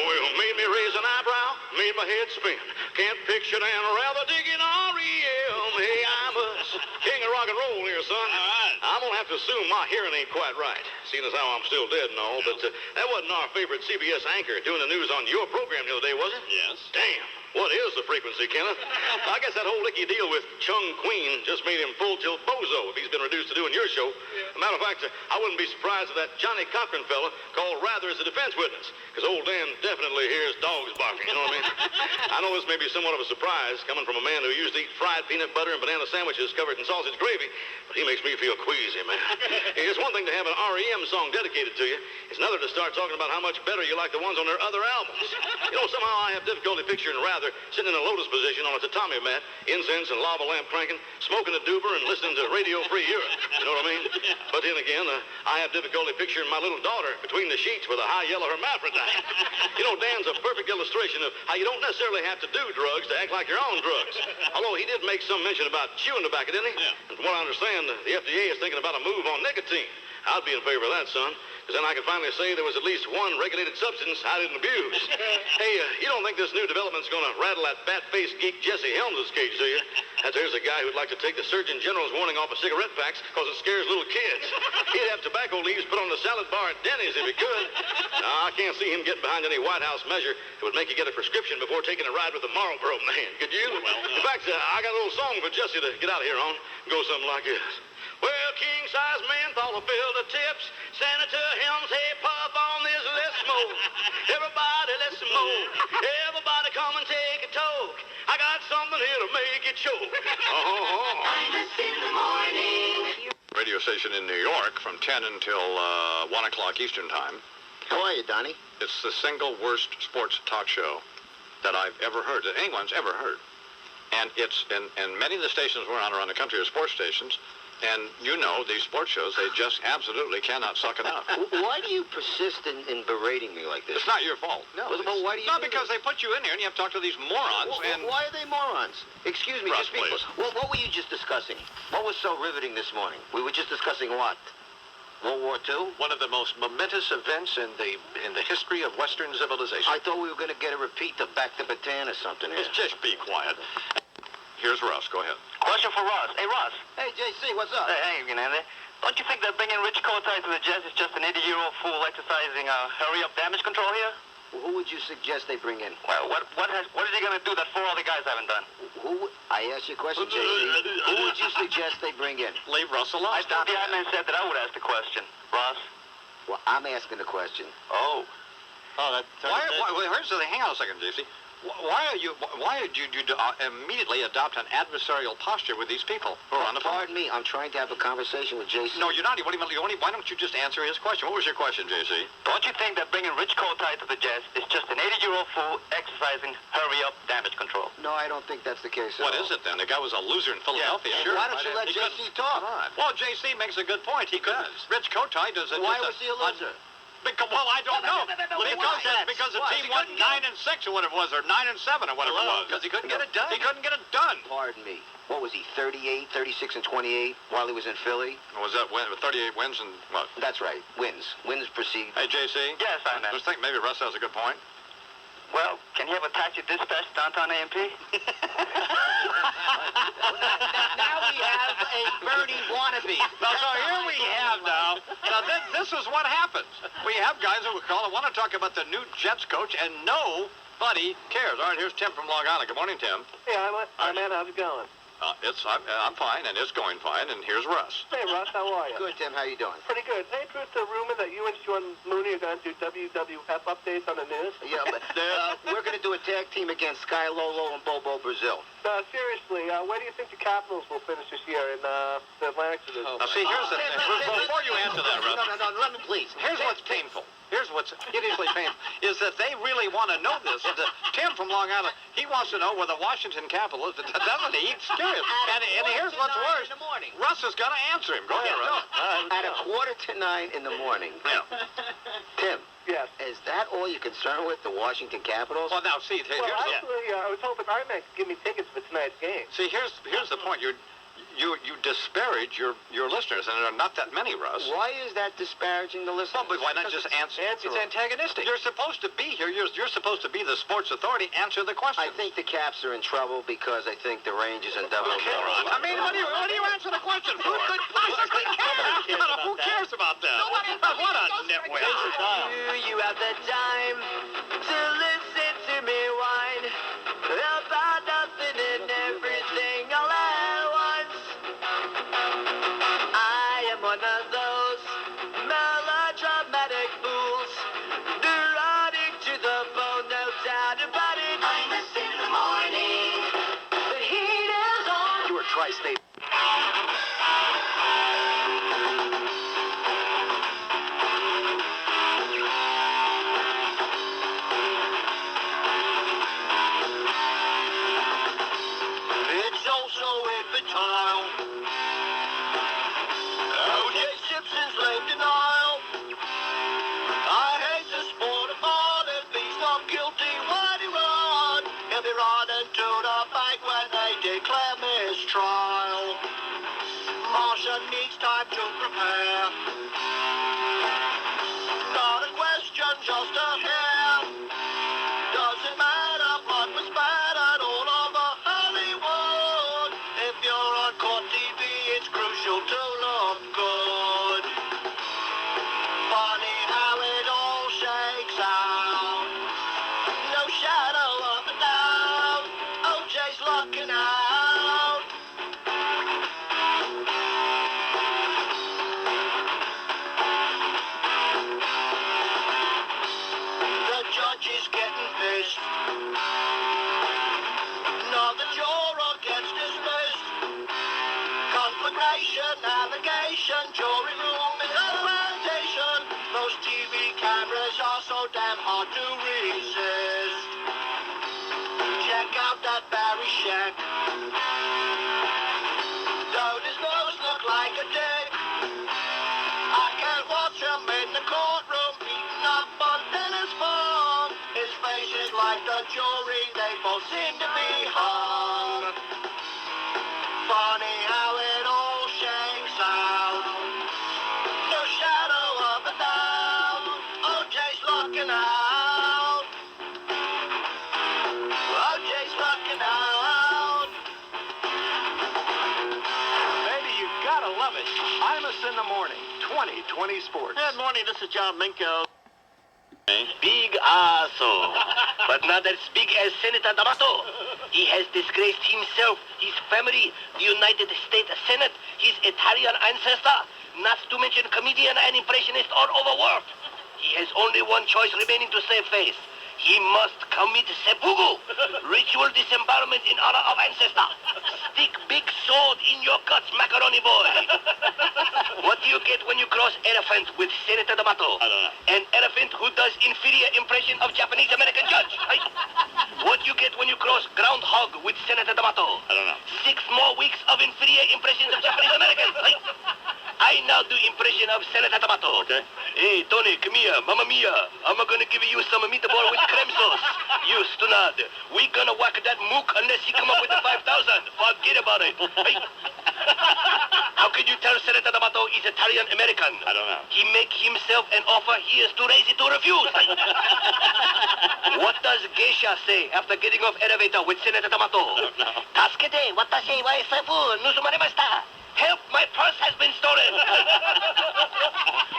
Speaker 10: Well, made me raise an eyebrow, made my head spin. Can't picture and rather digging R.E.M. Hey, Imus, king of rock and roll here, son.
Speaker 12: All right.
Speaker 10: I'm gonna have to assume my hearing ain't quite right, seeing as how I'm still dead and all. But that wasn't our favorite CBS anchor doing the news on your program the other day, was it?
Speaker 12: Yes.
Speaker 10: Damn. What is the frequency, Kenneth? I guess that whole icky deal with Chung Queen just made him full-tilt bozo if he's been reduced to doing your show. Matter of fact, I wouldn't be surprised if that Johnny Cochran fella called Rather as a defense witness, because old Dan definitely hears dogs barking, you know what I mean? I know this may be somewhat of a surprise coming from a man who used to eat fried peanut butter and banana sandwiches covered in sausage gravy, but he makes me feel queasy, man. It's one thing to have an R.E.M. song dedicated to you. It's another to start talking about how much better you like the ones on their other albums. You know, somehow I have difficulty picturing Rather
Speaker 12: rather sitting in a lotus position on a tatami mat, incense and lava lamp cranking, smoking a doober and listening to Radio Free Europe. You know what I mean? But then again, I have difficulty picturing my little daughter between the sheets with a high yellow hermaphrodite. You know, Dan's a perfect illustration of how you don't necessarily have to do drugs to act like you're on drugs. Although he did make some mention about chewing tobacco, didn't he? Yeah. And from what I understand, the FDA is thinking about a move on nicotine. I'd be in favor of that, son. Because then I can finally say there was at least one regulated substance I didn't abuse. Hey, you don't think this new development's going to rattle that fat-faced geek Jesse Helms' cage, do you? There's a guy who'd like to take the Surgeon General's warning off of cigarette packs because it scares little kids. He'd have tobacco leaves put on the salad bar at Denny's if he could. Now, I can't see him getting behind any White House measure that would make you get a prescription before taking a ride with the Marlboro Man. Could you? Well, no. In fact, I got a little song for Jesse to get out of here on. Go something like this. Well, king-size menthol will fill the tips. Senator Helms, hey, puff on this, let's smoke. Everybody, let's smoke. Everybody come and take a toke. I got something here to make you choke.
Speaker 5: Imus in the morning.
Speaker 1: Radio station in New York from 10 until 1 o'clock Eastern Time.
Speaker 14: How are you, Donnie?
Speaker 1: It's the single worst sports talk show that I've ever heard, that anyone's ever heard. And it's, and many of the stations we're on around the country are sports stations. And you know, these sports shows, they just absolutely cannot suck it up.
Speaker 14: Why do you persist in berating me like this?
Speaker 1: It's not your fault.
Speaker 14: No, well, why do you
Speaker 1: not because they put you in here and you have to talk to these morons.
Speaker 14: And why are they morons? Excuse me,
Speaker 1: Russ,
Speaker 14: just because. Well, what were you just discussing? What was so riveting this morning? We were just discussing what? World War II?
Speaker 13: One of the most momentous events in the history of Western civilization.
Speaker 14: I thought we were going to get a repeat of Back to Bataan or something here.
Speaker 1: Just be quiet. Here's Russ. Go ahead.
Speaker 2: Question for Russ. Hey, Russ.
Speaker 14: Hey, JC, what's up?
Speaker 2: Hey, you know, don't you think that bringing Rich Kotite to the Jets is just an 80-year-old fool exercising hurry-up damage control here?
Speaker 14: Well, who would you suggest they bring in?
Speaker 2: Well, what is he going to do that four other guys haven't done?
Speaker 14: I asked you a question, JC. Who would you suggest they bring in?
Speaker 1: Leave Russ alone.
Speaker 2: I thought the admin said that I would ask the question. Russ?
Speaker 14: Well, I'm asking the question.
Speaker 2: Oh.
Speaker 1: Why, hang on a second, JC. Why did you immediately adopt an adversarial posture with these people who are on the phone?
Speaker 14: Pardon me, I'm trying to have a conversation with JC.
Speaker 1: No, you're not. Why don't you just answer his question? What was your question, JC?
Speaker 2: Don't you think that bringing Rich Kotite to the Jets is just an 80-year-old fool exercising hurry-up damage control?
Speaker 14: No, I don't think that's the case at
Speaker 1: What
Speaker 14: all.
Speaker 1: is it, then? The guy was a loser in Philadelphia.
Speaker 14: Yeah, sure. Why don't you let JC talk?
Speaker 1: Well, JC makes a good point. He could. Rich Kotite is a...
Speaker 14: Why was he a loser?
Speaker 1: Well, I don't know. Because the team won 9-6 or whatever it was, or 9-7 or whatever it was.
Speaker 14: Because he couldn't get it done.
Speaker 1: He couldn't get it done.
Speaker 14: Pardon me. What was he, 38, 36, and 28 while he was in Philly?
Speaker 1: Was that 38 wins and what?
Speaker 14: That's right. Wins. Wins precede.
Speaker 1: Hey, JC?
Speaker 2: Yes, I know.
Speaker 1: Just think maybe Russ has a good point.
Speaker 2: Well, can you have a taxi dispatch downtown AMP?
Speaker 14: Now we have a Bernie wannabe.
Speaker 1: So here we have now. This is what happens. We have guys who call and want to talk about the new Jets coach, and nobody cares. All right, here's Tim from Long Island. Good morning, Tim.
Speaker 11: Hey, hi, man. How's it going?
Speaker 1: I'm fine, and it's going fine, and here's Russ.
Speaker 11: Hey, Russ, how are you?
Speaker 14: Good, Tim. How you doing?
Speaker 11: Pretty good. Hey, Bruce, the rumor that you and Sean Mooney are going to do WWF updates on the news?
Speaker 14: Yeah, but we're going to do a tag team against Sky Lolo and Bobo Brazil.
Speaker 11: Seriously, where do you think the Capitals will finish this year in the Atlantic Division?
Speaker 1: Now, see, here's the thing. Before you answer that, Russ.
Speaker 14: No, let me please.
Speaker 1: Here's what's painful. Here's what's hideously painful, is that they really want to know this. Tim from Long Island, he wants to know where the Washington Capitals is, doesn't he? He's curious. And here's what's worse. Russ is going to answer him. Go ahead, Russ.
Speaker 14: At 8:45 in the morning.
Speaker 1: Yeah.
Speaker 14: Tim.
Speaker 11: Yes.
Speaker 14: Is that all you're concerned with, the Washington Capitals?
Speaker 1: Well, now, see, here's
Speaker 11: I was hoping Iron Man could give me tickets for tonight's game.
Speaker 1: See, here's the point. You disparage your listeners, and there are not that many, Russ.
Speaker 14: Why is that disparaging the listeners?
Speaker 1: Well, why not just answer?
Speaker 11: It's antagonistic.
Speaker 1: You're supposed to be here. You're supposed to be the sports authority. Answer the question.
Speaker 14: I think the Caps are in trouble because I think the Rangers and double.
Speaker 1: I mean, what do you answer the question for? Who possibly cares? Who cares about that? What a nitwit.
Speaker 5: Do you have the time to listen to me whine about nothing and everything all at once? I am one of those melodramatic fools, neurotic to the bone, no doubt about it. Imus in the morning, the heat is on.
Speaker 14: You were tri-state.
Speaker 10: discussion needs time to prepare. Not a question, just a hair. Doesn't matter, blood was spattered all over Hollywood. If you're on court TV, it's crucial to look good. Funny how it all shakes out. No shadow of a doubt. OJ's looking out. The judge is getting pissed. Another juror gets dismissed. Conflagration, allegation, jury room is a plantation. Those TV cameras are so damn hard to resist. Check out that Barry Shack. Though his nose look like a dick, I can't watch him in the courtroom beating up on tennis ball. His face is like the jury, they both seem to be hung. Funny how it all shakes out. No shadow of a doubt. OJ's looking out. OJ's looking out.
Speaker 13: Baby, you gotta love it. Imus in the morning, 2020 Sports.
Speaker 8: Good morning, this is John Minko. Big asshole, but not as big as Senator D'Amato. He has disgraced himself, his family, the United States Senate, his Italian ancestor, not to mention comedian and impressionist all overworked. He has only one choice remaining to save face. He must commit seppuku, ritual disembowelment in honor of ancestor. Stick big sword in your guts, macaroni boy. What do you get when you cross elephant with Senator D'Amato? I don't know. An elephant who does inferior impression of Japanese American judge. Right? What do you get when you cross groundhog with Senator D'Amato? I don't know. 6 more weeks of inferior impressions of Japanese Americans. Right? I now do impression of Senator D'Amato. Okay. Hey, Tony, come here. Mamma mia. I'm gonna give you some meatball with creme sauce. You stunad. We gonna whack that mook unless he come up with the 5,000. Forget about it. Hey. How can you tell Senator D'Amato is Italian American? I don't know. He make himself an offer he is too lazy to refuse. What does geisha say after getting off elevator with Senator D'Amato? I don't know. Tasukete, watashi wa saifu nusumarimashita. Help, my purse has been stolen.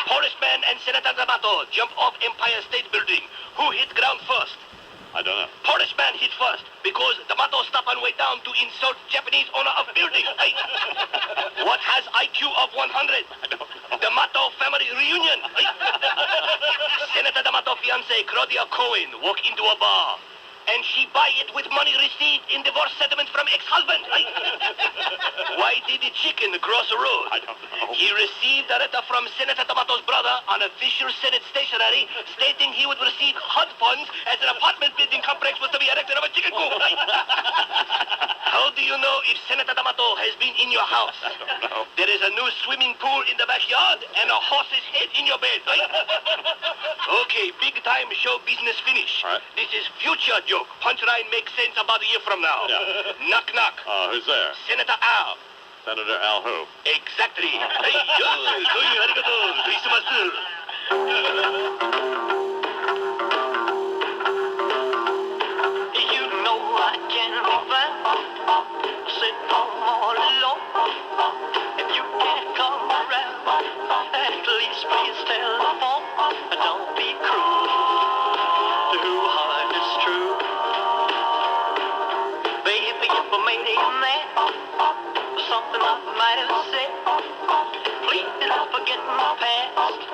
Speaker 8: Policeman and Senator D'Amato jump off Empire State Building. Who hit ground first? I don't know. Policeman hit first because D'Amato stopped on way down to insult Japanese owner of building. Hey. What has IQ of 100? I don't know. D'Amato family reunion. Hey. Senator D'Amato fiancée Claudia Cohen walk into a bar. And she buy it with money received in divorce settlement from ex-husband. Right? Why did the chicken cross the road? I don't know. He received a letter from Senator D'Amato's brother on official Senate stationery stating he would receive HUD funds as an apartment building complex was to be erected of a chicken coop. Right? How do you know if Senator D'Amato has been in your house? I don't know. There is a new swimming pool in the backyard and a horse's head in your bed. Right? Okay, big time show business finish. Right. This is future joke. Punchline makes sense about a year from now. Yeah. Knock, knock.
Speaker 15: Who's there?
Speaker 8: Senator Al.
Speaker 15: Senator Al who?
Speaker 8: Exactly. Hey, yo, arigato, Christmas.
Speaker 5: You know I can be found sitting home all alone. If you can't come around, at least please telephone. Don't be cruel. Too hard is true. Baby, if I made you mad for something I might have said, please don't forget my past.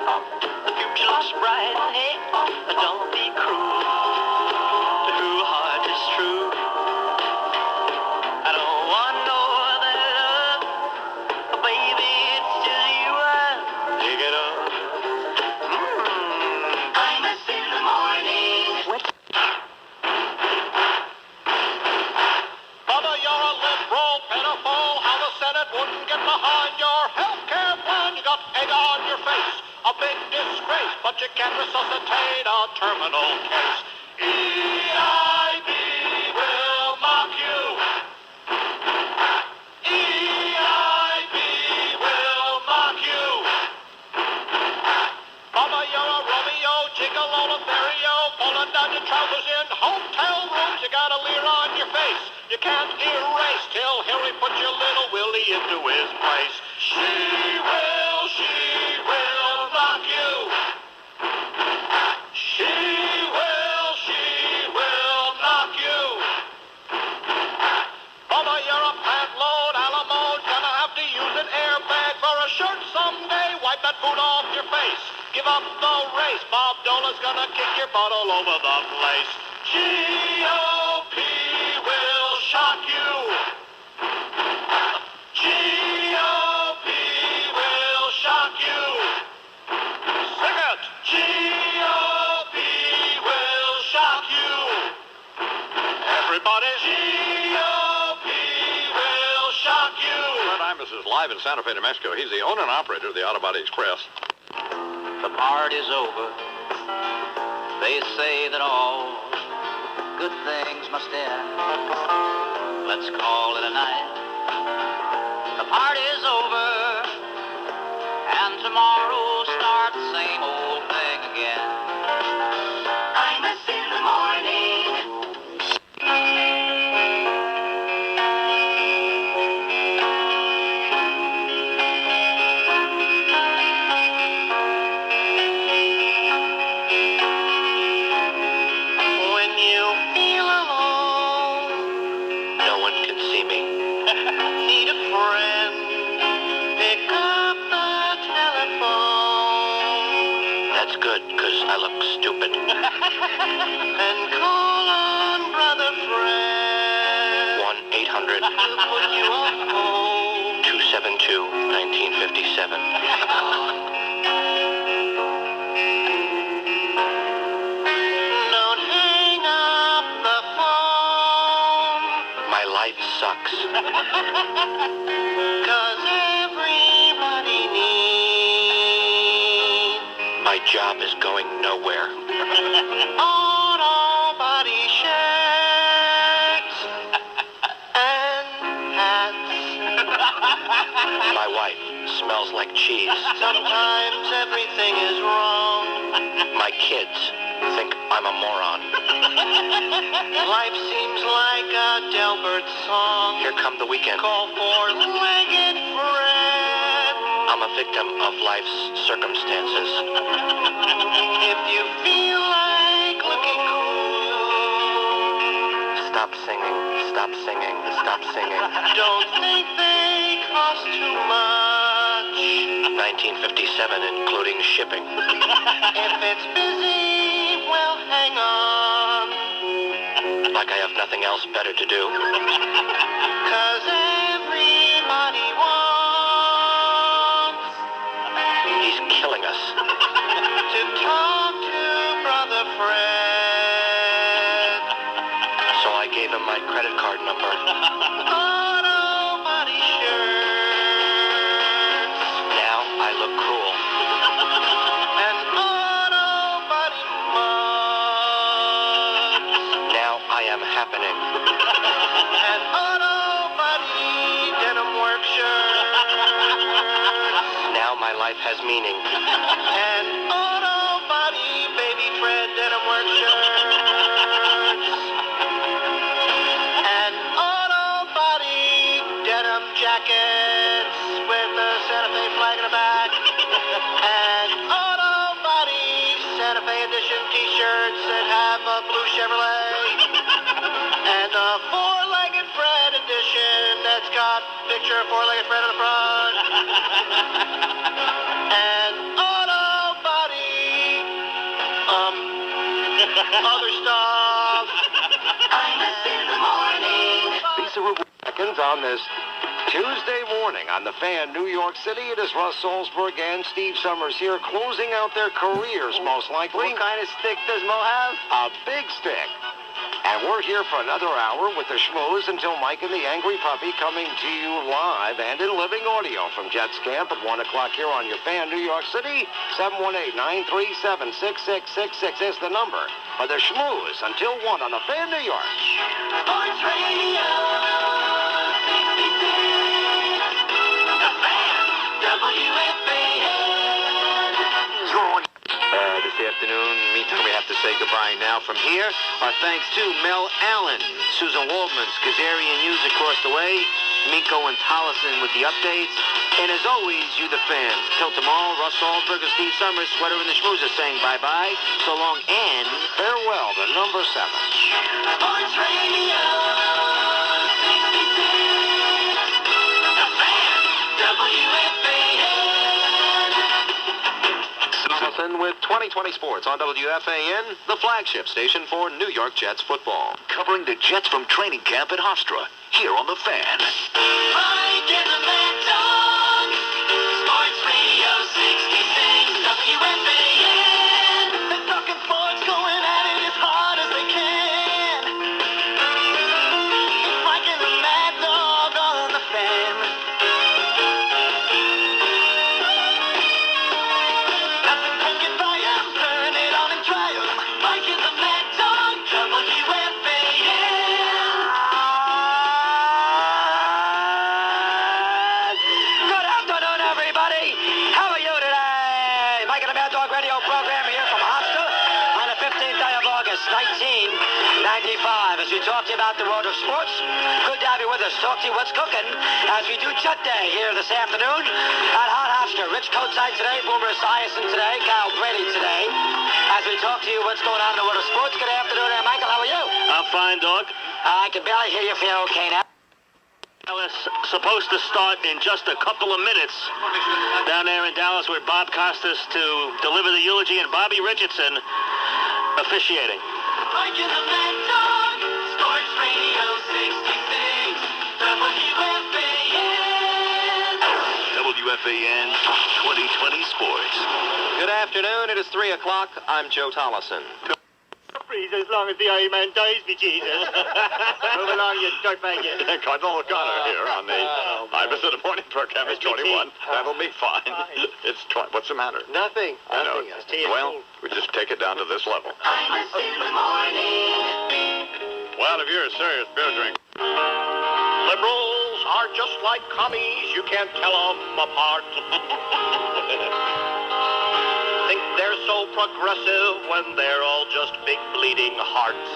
Speaker 5: The future looks bright ahead. Don't be cruel. Too hard is true. I don't want no other love, baby. It's just you. Dig it up. Imus in the morning.
Speaker 10: Mother, you're a liberal pedophile. How the Senate wouldn't get behind your health care plan. You got egg on your face, a big disgrace, but you can't resuscitate a terminal case. EIB will mock you. EIB will leer on your face. You can't erase till Harry put your little Willie into his place. She will rock you. She will knock you. Bubba, you're a pant load, Alamo. Gonna have to use an airbag for a shirt someday. Wipe that food off your face. Give up the race. Bob Dola's gonna kick your butt all over the place. G.O.P. will shock you. G.O.P. will shock you. Sing it. G.O.P. will shock you. Everybody. G.O.P. will shock you.
Speaker 9: Fred Imus is live in Santa Fe, New Mexico. He's the owner and operator of the Auto Body Express.
Speaker 16: The party's over. They say that all good things must end. Let's call it a night. The party's over, and tomorrow starts the same old thing again.
Speaker 5: Imus in the morning.
Speaker 4: When you feel alone, no one can see me. Need a friend, pick up the telephone. That's good, because I look stupid. And call on brother Fred. 1-800. He'll put you on hold. 272-1957. Don't hang up the phone. My life sucks. 'Cause everybody needs. My job is going nowhere. Auto body shirts and hats. My wife smells like cheese. Sometimes everything is wrong. My kids think I'm a moron. Life seems like a Delbert song. Here come the weekend. Call four-legged Fred. I'm a victim of life's circumstances. If you feel like looking cool, stop singing, stop singing, stop singing. Don't think they cost too much. 1957, including shipping. If it's busy, well, hang on. Like I have nothing else better to do. 'Cause everybody wants. He's killing us. To talk to brother Fred. So I gave him my credit card number. Auto body shirts. Now I look cool. And auto body mugs. Now I am happening. And auto body denim work shirts. Now my life has meaning. And auto body baby Fred denim work shirts. And auto body denim jackets with the Santa Fe flag in the back. And auto body Santa Fe edition t-shirts that have a blue Chevrolet. And a four-legged Fred edition that's got picture of four-legged Fred on the front. And auto body, other stuff.
Speaker 5: Imus in the morning.
Speaker 17: Lisa Rubin on this Tuesday morning on the Fan, New York City. It is Russ Salzberg and Steve Summers here, closing out their careers, most likely.
Speaker 6: What kind of stick does Mo have?
Speaker 17: A big stick. And we're here for another hour with the schmooze until Mike and the Angry Puppy, coming to you live and in living audio from Jets Camp at 1 o'clock here on your Fan, New York City. 718-937-6666 is the number for the schmooze until 1 on the Fan, New York.
Speaker 5: Sports Radio 66. The Fan. WFAN.
Speaker 17: This
Speaker 14: afternoon. Meantime, we have to say goodbye now. From here, our thanks to Mel Allen, Susan Waldman, Kazarian Hughes across the way, Miko and Tollison with the updates, and as always, you the fans. Till tomorrow, Russ Aldberg and Steve Summers, Sweater and the Schmoozer saying bye-bye, so long, and
Speaker 17: farewell to number 7.
Speaker 5: Sports Radio 66. The Fan, WFAN.
Speaker 9: With 2020 Sports on WFAN, the flagship station for New York Jets football.
Speaker 7: Covering the Jets from training camp at Hofstra, here on The Fan.
Speaker 5: Mike and the Mantle. Sports Radio 66, WFAN. They're talking sports, going at it as hard as they can. It's Mike and the Mantle on The Fan. Nothing can get by 'em, turn it on and try 'em. Mike and the Mantle, WFAN.
Speaker 6: Good afternoon, everybody. How are you today? Mike and the Mad Dog radio program here from Hofstra on the 15th day of August, 1995. As we talk to you about the world of sports, good to have you with us. Talk to you what's cooking as we do Chet Day here this afternoon at Hot Hofstra. Rich Coatside today, Boomer Esiason today, Kyle Brady today. As we talk to you what's going on in the world of sports. Good afternoon, Michael. How are you?
Speaker 8: I'm fine, Dog.
Speaker 6: I can barely hear you. Feel okay now?
Speaker 8: Dallas supposed to start in just a couple of minutes down there in Dallas with Bob Costas to deliver the eulogy and Bobby Richardson officiating.
Speaker 5: Mike and the Mantle, Sports Radio 66, WFAN.
Speaker 7: WFAN 2020 Sports.
Speaker 9: Good afternoon. It is 3 o'clock. I'm Joe Tollison.
Speaker 8: Freeze as long as the Iron Man dies, me Jesus. Move along, you dirtbag.
Speaker 15: Cardinal O'Connor here on the Ibis of the Morning program is 21. That'll be fine. It's what's the matter?
Speaker 14: nothing.
Speaker 15: I know.
Speaker 14: Nothing.
Speaker 15: Well, we just take it down to this level.
Speaker 5: Imus in the morning.
Speaker 15: Well, if you're a serious beer drinker.
Speaker 10: Liberals are just like commies. You can't tell them apart. Think they're so progressive when they're all just big bleeding hearts.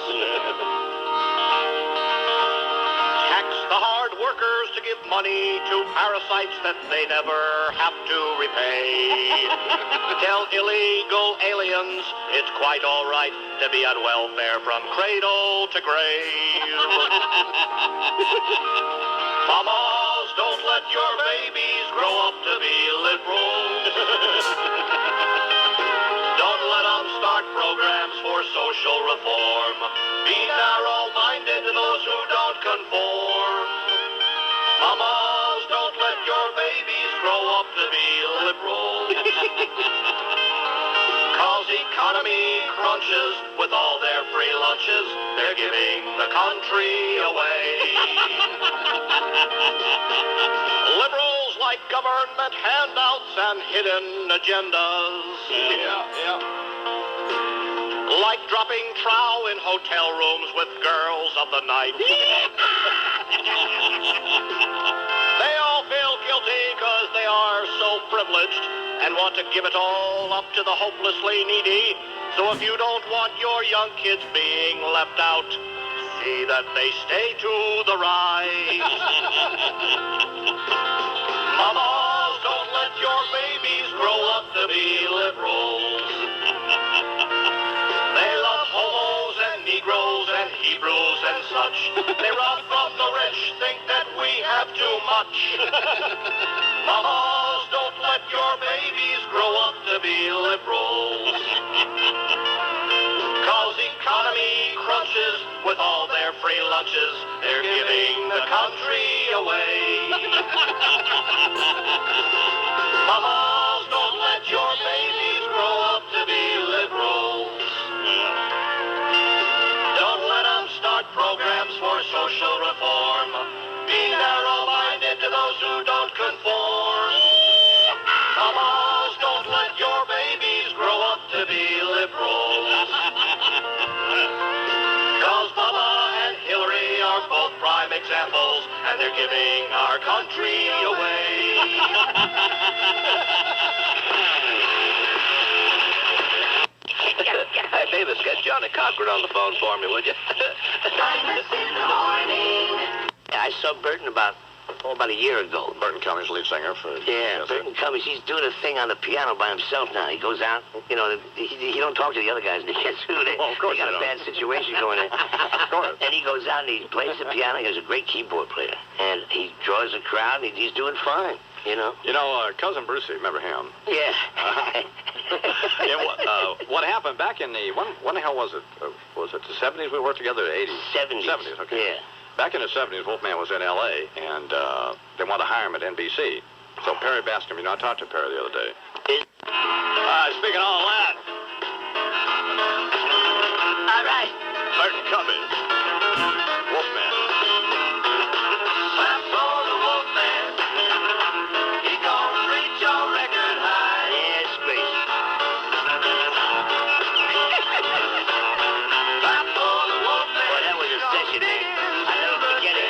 Speaker 10: Tax the hard workers to give money to parasites that they never have to repay. Tell illegal aliens it's quite all right to be on welfare from cradle to grave. Mamas, don't let your babies grow up to be liberals. Don't let them start programs for social reform. Be narrow-minded to those who don't conform. Mamas, don't let your babies grow up to be liberals. Cause economy crunches with all their free lunches. They're giving the country away. Liberals like government handouts and hidden agendas. Like dropping trow in hotel rooms with girls of the night. They all feel guilty because they are so privileged and want to give it all up to the hopelessly needy. So if you don't want your young kids being left out, see that they stay to the right. Mamas, don't let your babies grow up to be liberals. They love homos and Negroes and Hebrews and such. They run from the rich, think that we have too much. Mamas, don't let your babies grow up to be liberals. Cause economy crunches with all their free lunches. They're giving the country away. Mamas, don't let your babies grow up to be liberals. Don't let them start programs for social reform. Be narrow-minded to those who don't conform. Mamas, don't let your babies grow up to be liberals. Cause Bubba and Hillary are both prime examples, and they're giving our country away.
Speaker 4: Cochran on the phone for me, would you?
Speaker 5: Imus in the morning.
Speaker 14: I saw Burton about a year ago.
Speaker 1: Burton Cummings, lead singer for...
Speaker 14: Yeah, Burton Cummings. He's doing a thing on the piano by himself now. He goes out, you know, he don't talk to the other guys. They get sued. They got a bad situation going on.
Speaker 1: Of course.
Speaker 14: And he goes out and he plays the piano. He has a great keyboard player. And he draws a crowd, and he's doing fine, you know.
Speaker 1: You know, Cousin Brucie, remember him?
Speaker 14: Yeah.
Speaker 1: What happened back in the... When the hell was it? Was it the 70s we worked together, the 80s?
Speaker 14: 70s.
Speaker 1: 70s, okay.
Speaker 14: Yeah.
Speaker 1: Back in the 70s, Wolfman was in L.A., and they wanted to hire him at NBC. So Perry Bascom, you know, I talked to Perry the other day. Speaking of all that.
Speaker 14: All right.
Speaker 1: Burton Cummings. Wolfman.
Speaker 5: Clap for the Wolfman. He gonna reach your record high.
Speaker 14: Yeah, it's great.
Speaker 5: Clap for the Wolfman.
Speaker 14: Boy, that was a session, man. I never forget it.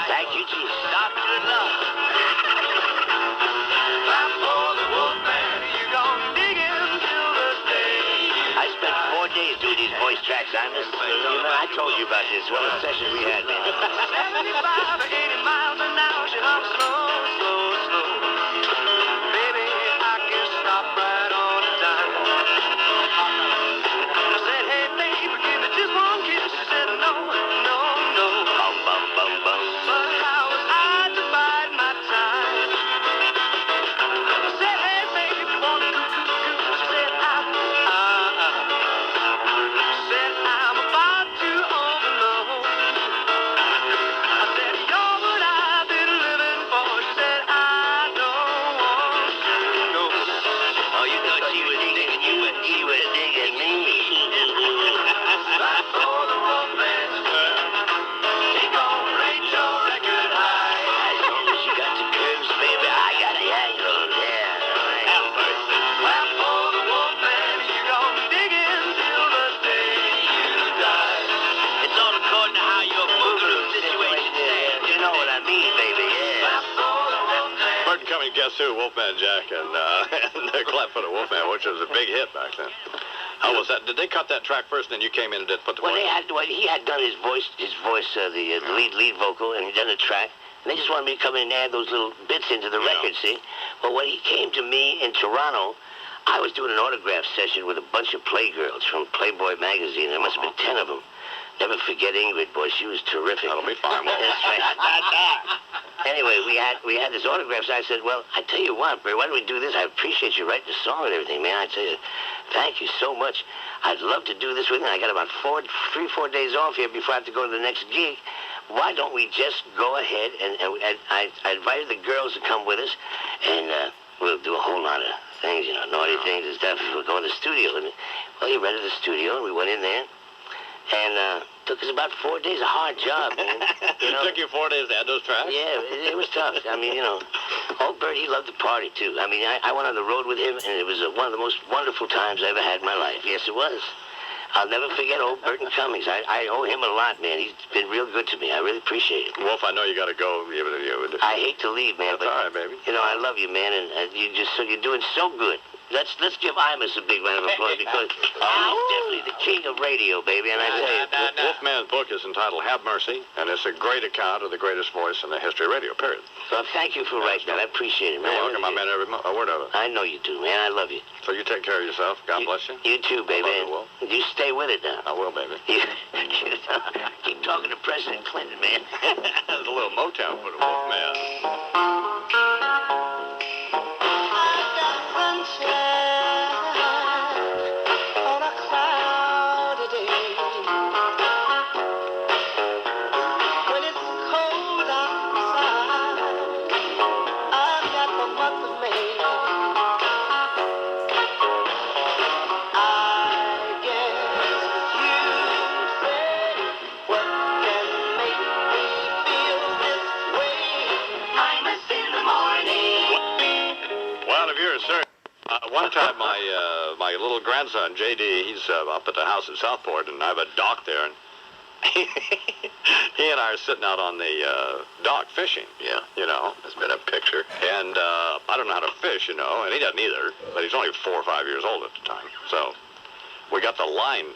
Speaker 14: Thank you, Jesus.
Speaker 5: Not good enough. Clap for the Wolfman. You gonna dig him till the day.
Speaker 14: I spent 4 days doing these voice tracks. I told you about this. What a session we had, man.
Speaker 5: 75 or 80 miles an hour. She hums slow, slow, slow. Baby, I can stop right on a dime. I said, hey, baby, give me just one kiss. She said, no, no, no.
Speaker 14: Bum, bum, bum, bum.
Speaker 5: But how was I to bide my time? I said, hey, baby, if you want to coo-coo-coo. She said, said, I'm about to overload. I said, you're what I've been living for. She said, I don't want to know.
Speaker 14: Oh, you thought she was digging you, but she was digging me.
Speaker 5: Clap for the Wolfman. He gon' rate your record high.
Speaker 14: As long as you got the curves, baby, I got the angle. Yeah, right.
Speaker 5: Clap for the Wolfman. You gon' dig in till the day you die.
Speaker 14: It's all according to how your boogaloo situation stands. You know what I mean, baby, yeah.
Speaker 5: Clap for the Wolfman.
Speaker 1: Burton Cummings, guess who? Wolfman Jack and Clap for the Wolfman, which was a big hit back then. How was that? Did they cut that track first, and then you came in and did put the
Speaker 14: Well, he had done his voice, the lead vocal, and he'd done the track. And they just wanted me to come in and add those little bits into the record, see? Well, when he came to me in Toronto, I was doing an autograph session with a bunch of Playgirls from Playboy magazine. There must have been 10 of them. Never forget Ingrid, boy. She was terrific.
Speaker 1: That'll be fine.
Speaker 14: That's right. Anyway, we had this autograph, so I said, well, I tell you what, Barry, why don't we do this? I appreciate you writing the song and everything, man. I tell you, thank you so much. I'd love to do this with you. I got about 4 days off here before I have to go to the next gig. Why don't we just go ahead and I invited the girls to come with us, and we'll do a whole lot of things, you know, naughty things and stuff. We'll go in the studio. And, well, he rented the studio, and we went in there. And took us about 4 days, a hard job, man. You know?
Speaker 1: It took you 4 days to add those tracks?
Speaker 14: Yeah, it was tough. I mean, you know, old Bert, he loved to party, too. I mean, I went on the road with him, and it was one of the most wonderful times I ever had in my life. Yes, it was. I'll never forget old Burton Cummings. I owe him a lot, man. He's been real good to me. I really appreciate it.
Speaker 1: Wolf, I know you got to go.
Speaker 14: I hate to leave, man.
Speaker 1: That's all right, baby.
Speaker 14: You know, I love you, man, and you're doing so good. Let's give Imus a big round of applause because he's definitely the king of radio, baby. And I tell you,
Speaker 1: Wolfman's book is entitled Have Mercy, and it's a great account of the greatest voice in the history of radio, period.
Speaker 14: So thank you for writing that. I appreciate it, man.
Speaker 1: You're welcome. I meant every word of it.
Speaker 14: I know you do, man. I love you.
Speaker 1: So you take care of yourself. God bless you.
Speaker 14: You too, baby. You stay with it now.
Speaker 1: I will, baby.
Speaker 14: Keep talking to President Clinton, man.
Speaker 1: There's a little Motown for the Wolfman. one time my little grandson, J.D., he's up at the house in Southport, and I have a dock there, and he and I are sitting out on the dock fishing. Yeah. You know. There's been a picture. And I don't know how to fish, you know, and he doesn't either, but he's only 4 or 5 years old at the time. So we got the line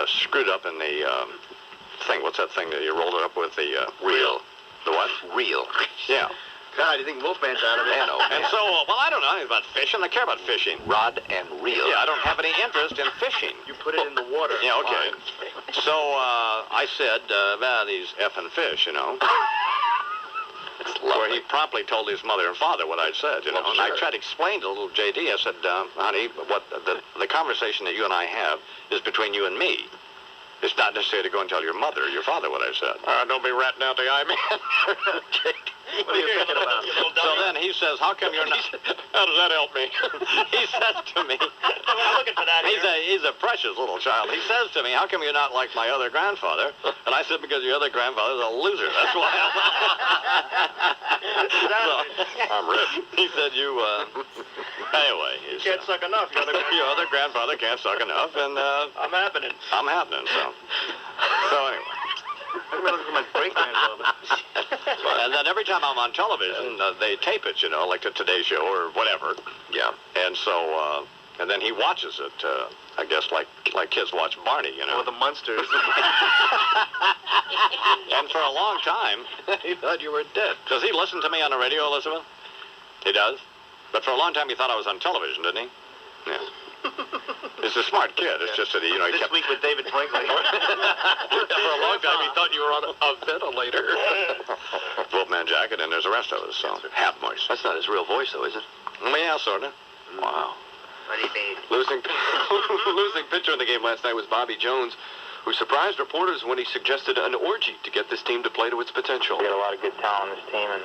Speaker 1: screwed up in the thing. What's that thing that you rolled it up with? The reel. The what? Reel. Yeah.
Speaker 14: God, you think Wolfman's out of it?
Speaker 1: And so, well, I don't know anything about fishing. I care about fishing.
Speaker 14: Rod and reel.
Speaker 1: Yeah, I don't have any interest in fishing.
Speaker 14: You put it in the water.
Speaker 1: Yeah, okay. So I said, these effing fish, you know. Where he promptly told his mother and father what I'd said, you know. And I tried to explain to little J.D., I said, honey, what the conversation that you and I have is between you and me. It's not necessary to go and tell your mother or your father what I said.
Speaker 15: Don't be ratting out the eye, man.
Speaker 14: What are you thinking about?
Speaker 1: So then he says, how come you're not...
Speaker 15: How does that help me?
Speaker 1: He says to me...
Speaker 2: I'm looking for that here.
Speaker 1: He's a precious little child. He says to me, how come you're not like my other grandfather? And I said, because your other grandfather's a loser. That's why I'm rich. He said, anyway.
Speaker 14: You can't suck enough.
Speaker 1: Your other grandfather can't suck enough, and...
Speaker 14: I'm happening.
Speaker 1: I'm happening, so... So anyway.
Speaker 14: I'm looking for my great-grandfather.
Speaker 1: And then every time I'm on television, they tape it, you know, like the Today Show or whatever. Yeah. And so, and then he watches it, I guess, like kids watch Barney, you know.
Speaker 14: Or the Munsters.
Speaker 1: And for a long time,
Speaker 14: he thought you were dead.
Speaker 1: Does he listen to me on the radio, Elizabeth? He does? But for a long time, he thought I was on television, didn't he? Yeah. He's a smart kid. It's just that he,
Speaker 14: This
Speaker 1: kept...
Speaker 14: week with David Brinkley.
Speaker 1: For a long time, he thought you were on a ventilator. Wolfman jacket, and there's the rest of us, so half moist.
Speaker 14: That's not his real voice, though, is it?
Speaker 1: Well, yeah, sort of. Wow.
Speaker 14: What do you mean?
Speaker 9: Losing pitcher in the game last night was Bobby Jones, who surprised reporters when he suggested an orgy to get this team to play to its potential.
Speaker 2: We got a lot of good talent on this team, and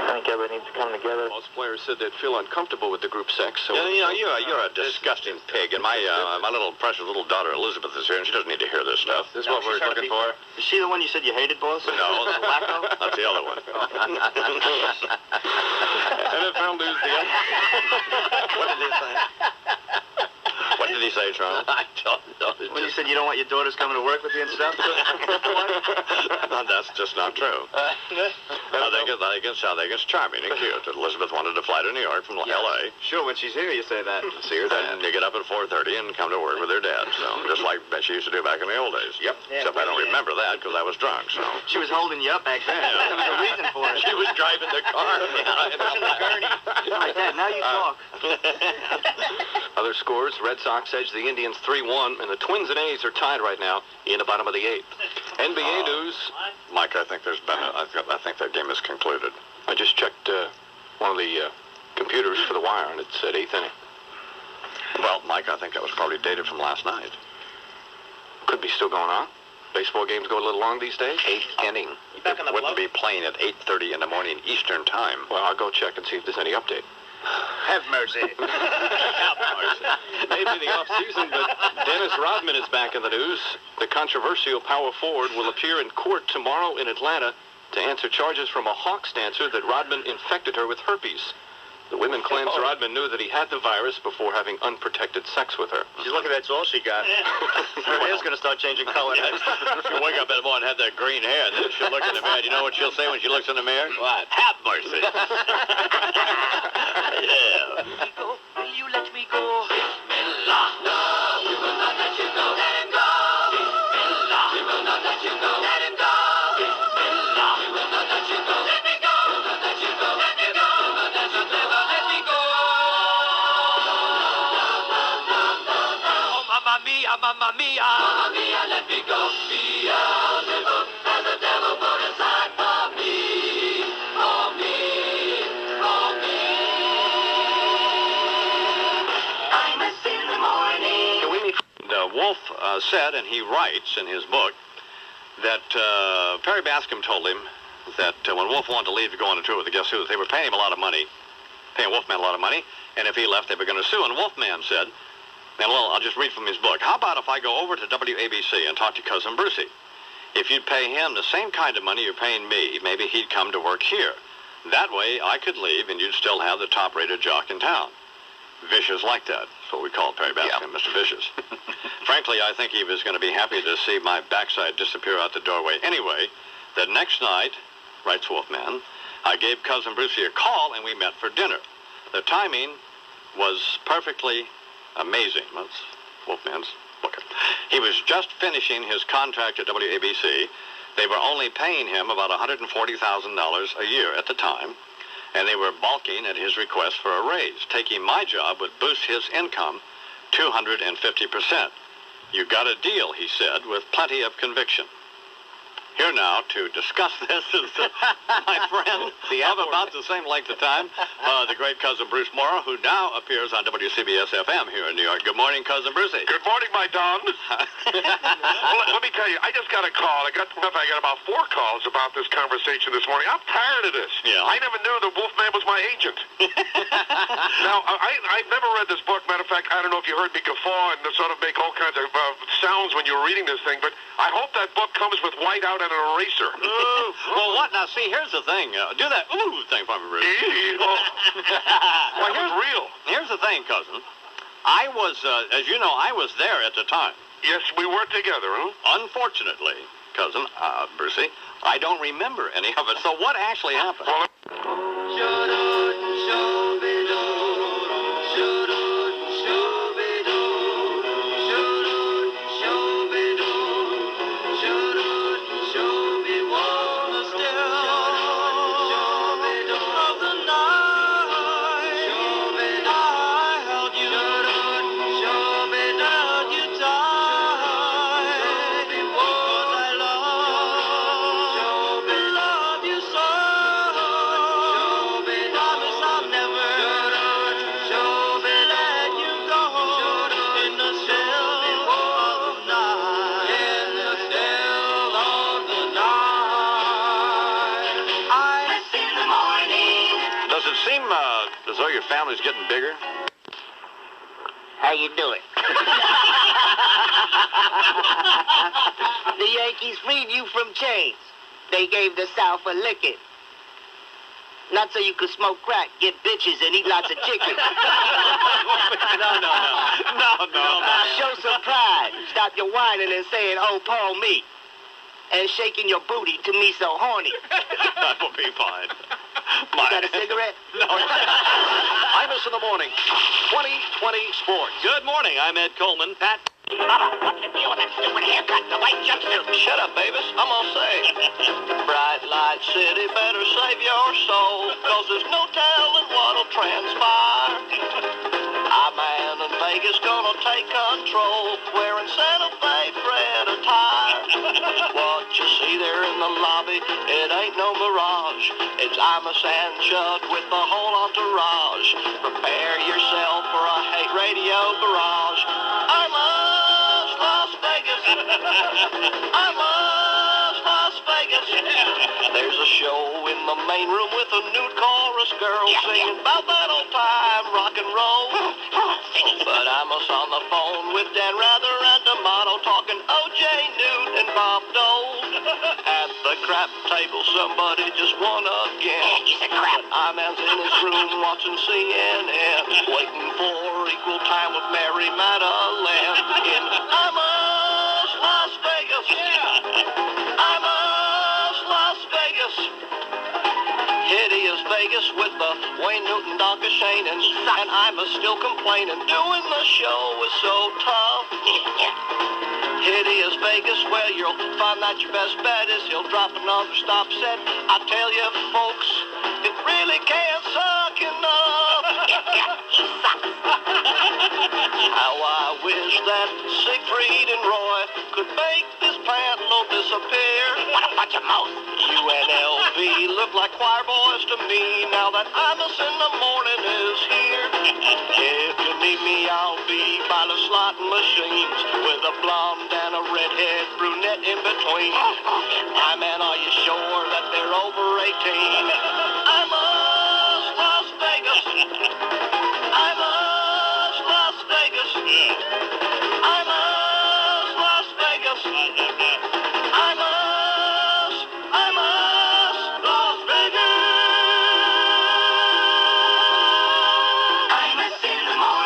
Speaker 2: I think everybody needs to come together.
Speaker 9: Most players said they'd feel uncomfortable with the group sex. So
Speaker 1: Yeah, you know, you're a disgusting pig, and my little precious little daughter Elizabeth is here, and she doesn't need to hear this stuff.
Speaker 9: This is what we're looking for.
Speaker 2: Is she the one you said you hated, boss?
Speaker 1: No, that's the other one.
Speaker 9: NFL news.
Speaker 1: What did he say? What did he say, Charles?
Speaker 14: I don't know.
Speaker 2: When you said you don't want your daughters coming to work with you and stuff?
Speaker 1: That's just not true. I think it's charming and cute that Elizabeth wanted to fly to New York from L.A.
Speaker 14: Sure, when she's here, you say that.
Speaker 1: See her then. You get up at 4:30 and come to work with her dad. So just like she used to do back in the old days. Yep. Except I don't remember that because I was drunk. So
Speaker 2: she was holding you up back then. There was a reason for it.
Speaker 1: She was driving the car.
Speaker 2: Pushing the gurney. Like that. Now you talk.
Speaker 9: Other scores: Red Sox edge the Indians 3-1, and the Twins and A's are tied right now in the bottom of the 8th. NBA news.
Speaker 1: Mike, I think there's been I think that game is concluded.
Speaker 9: I just checked one of the computers for the wire, and it said 8th inning.
Speaker 1: Well, Mike, I think that was probably dated from last night.
Speaker 9: Could be still going on. Baseball games go a little long these days.
Speaker 1: 8th inning.
Speaker 2: Back on the
Speaker 1: wouldn't
Speaker 2: blow?
Speaker 1: be playing at 8:30 in the morning Eastern time.
Speaker 9: Well, I'll go check and see if there's any update.
Speaker 2: Have mercy.
Speaker 9: Maybe the off-season, but Dennis Rodman is back in the news. The controversial power forward will appear in court tomorrow in Atlanta to answer charges from a Hawks dancer that Rodman infected her with herpes. The women claims Rodman knew that he had the virus before having unprotected sex with her.
Speaker 14: She's lucky that's all she got. Her hair's going to start changing color next.
Speaker 1: She'll wake up in the morning and have that green hair, and then she'll look in the mirror. You know what she'll say when she looks in the mirror? What? Have mercy. Yeah.
Speaker 5: Will you let me go? Bismillah. No, we will not let you go. Let him go. Bismillah. We will not let you go. Let him go. Bismillah. We will not let you go. Let me go. We will not let you go. Let me go. We will not let you never let me go. Oh, mamma mia, mamma mia. Mamma mia, let me go. Beelzebub has the devil put aside for me. For me. For me. Imus in the morning.
Speaker 1: Wolf said, and he writes in his book, that Perry Bascom told him that when Wolf wanted to leave to go on a tour with the Guess Who, they were paying him a lot of money, paying Wolfman a lot of money, and if he left, they were going to sue. And Wolfman said, and well, I'll just read from his book, how about if I go over to WABC and talk to Cousin Brucie? If you'd pay him the same kind of money you're paying me, maybe he'd come to work here. That way, I could leave, and you'd still have the top-rated jock in town. Vicious like that. That's what we call Perry Baskin, Mr. Vicious. Frankly, I think he was going to be happy to see my backside disappear out the doorway. Anyway, the next night, writes Wolfman, I gave Cousin Brucie a call and we met for dinner. The timing was perfectly amazing. That's Wolfman's book. He was just finishing his contract at WABC. They were only paying him about $140,000 a year at the time, and they were balking at his request for a raise. Taking my job would boost his income 250%. You got a deal, he said, with plenty of conviction. Here now to discuss this is my friend of about the same length of time, the great Cousin Bruce Morrow, who now appears on WCBS-FM here in New York. Good morning, Cousin Brucie.
Speaker 18: Good morning, my Don. Well, let me tell you, I just got a call. I got about 4 calls about this conversation this morning. I'm tired of this.
Speaker 1: Yeah.
Speaker 18: I never knew the Wolfman was my agent. Now, I've never read this book. Matter of fact, I don't know if you heard me guffaw and sort of make all kinds of sounds when you were reading this thing, but I hope that book comes with whiteout and an eraser.
Speaker 1: Well, what? Now, see, here's the thing. Do that ooh thing for me, Bruce.
Speaker 18: Well, real.
Speaker 1: Here's the thing, Cousin. I was, as you know, I was there at the time.
Speaker 18: Yes, we were together, huh?
Speaker 1: Unfortunately, Cousin, Brucie, I don't remember any of it. So what actually happened? As though your family's getting bigger?
Speaker 19: How you doing? The Yankees freed you from chains. They gave the South a licking. Not so you could smoke crack, get bitches, and eat lots of chicken.
Speaker 1: No.
Speaker 19: Show some pride. Stop your whining and saying, oh, Paul, me. And shaking your booty to me so horny.
Speaker 1: That will be fine.
Speaker 19: You got a cigarette?
Speaker 1: No. Imus in the morning. 2020 Sports. Good morning. I'm Ed Coleman. Pat.
Speaker 3: What's the deal with that stupid haircut and the white jumpsuit?
Speaker 4: Shut up, Babies. I'm gonna say. Bright Light City better save your soul, 'cause there's no telling what'll transpire. Our man in Vegas gonna take control, wearing Santa Fe red attire. What you see there in the lobby, it ain't no mirage. It's Imus and Chuck with the whole entourage. Prepare yourself for a hate radio barrage. Imus Las Vegas. Imus Las Vegas. There's a show in the main room with a nude chorus girl singing about that old time rock and roll. But Imus on the phone with Dan Rather and D'Amato talking O.J. Newt and Bob Dole. At the crap table, somebody just won again.
Speaker 3: He's a crap.
Speaker 4: Iman's in his room watching CNN, waiting for equal time with Mary Madeline in Imus Las Vegas. Imus Las Vegas. Hideous Vegas with the Wayne Newton, Donka Shane, and Imus still complaining. Doing the show is so tough. Hideous Vegas, well, you'll find that your best bet is he'll drop another stop set. I tell you, folks, it really can't suck enough.
Speaker 3: He sucks.
Speaker 4: How I wish that Siegfried and Roy could make this pantaloon disappear.
Speaker 3: What a bunch of mouths.
Speaker 4: UNLV look like choir boys to me now that Imus in the morning is here. If you need me, I'll be by the slot machines with a blonde and a redhead brunette in between. Hi, man, are you sure that they're over 18? Imus Las Vegas. Imus Las Vegas. Imus Las Vegas. Imus Las Vegas.
Speaker 3: Imus in the morning.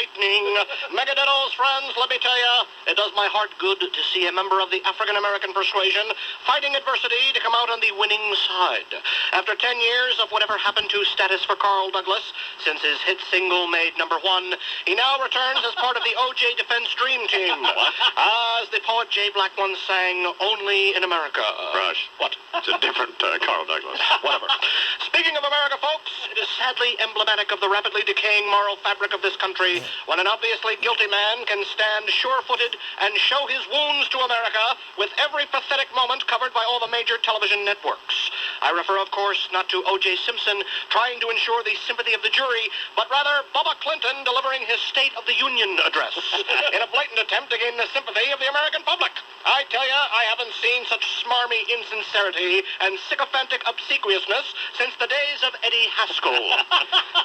Speaker 10: lightning. Megadettos, friends, let me tell you, it does my heart good to see a member of the African-American persuasion fighting adversity to come out on the winning side. After 10 years of whatever happened to status for Carl Douglas, since his hit single made #1, he now returns as part of the O.J. Defense Dream Team. As the poet J. Black once sang, only in America.
Speaker 15: Rush.
Speaker 10: What?
Speaker 15: It's a different Carl Douglas.
Speaker 10: Whatever. Speaking of America, folks, it is sadly emblematic of the rapidly decaying moral fabric of this country when an obviously guilty man can stand sure-footed and show his wounds to America with every pathetic moment covered by all the major television networks. I refer, of course, not to O.J. Simpson trying to ensure the sympathy of the jury, but rather Bubba Clinton delivering his State of the Union address in a blatant attempt to gain the sympathy of the American public. I tell you, I haven't seen such smarmy insincerity and sycophantic obsequiousness since the days of Eddie Haskell.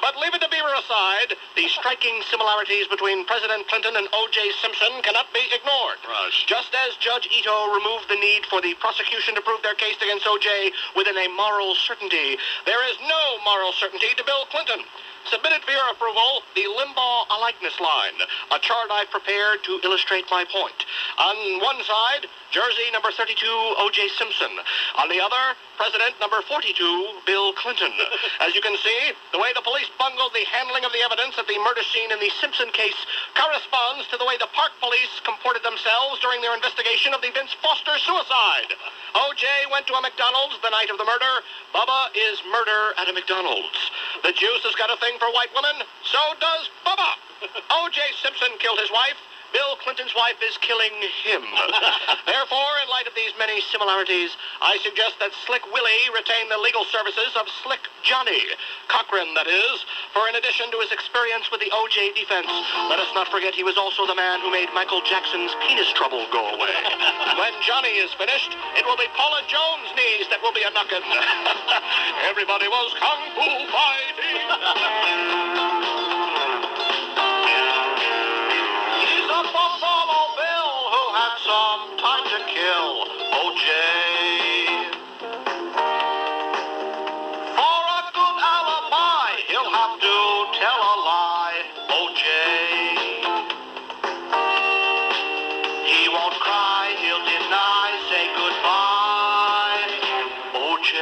Speaker 10: But leave it to Beaver aside, the striking similarities between President Clinton and O.J. Simpson cannot be ignored.
Speaker 15: Rush.
Speaker 10: Just as Judge Ito removed the need for the prosecution to prove their case against O.J. within a moral certainty, there is no moral certainty to Bill Clinton. Submitted for your approval, the Limbaugh likeness line, a chart I've prepared to illustrate my point. On one side, jersey number 32, O.J. Simpson. On the other, President number 42, Bill Clinton. As you can see, the way the police bungled the handling of the evidence at the murder scene in the Simpson case corresponds to the way the Park police comported themselves during their investigation of the Vince Foster suicide. O.J. went to a McDonald's the night of the murder. Bubba is murder at a McDonald's. The juice has got a thing for white women. So does Bubba. O.J. Simpson killed his wife. Bill Clinton's wife is killing him. Therefore, in light of these many similarities, I suggest that Slick Willie retain the legal services of Slick Johnny, Cochran, that is, for in addition to his experience with the O.J. defense, let us not forget he was also the man who made Michael Jackson's penis trouble go away. When Johnny is finished, it will be Paula Jones' knees that will be a-knockin'. Everybody was kung fu fighting. Buffalo Bill, who had some time to kill O.J. For a good alibi, he'll have to tell a lie, O.J. He won't cry, he'll deny, say goodbye, O.J.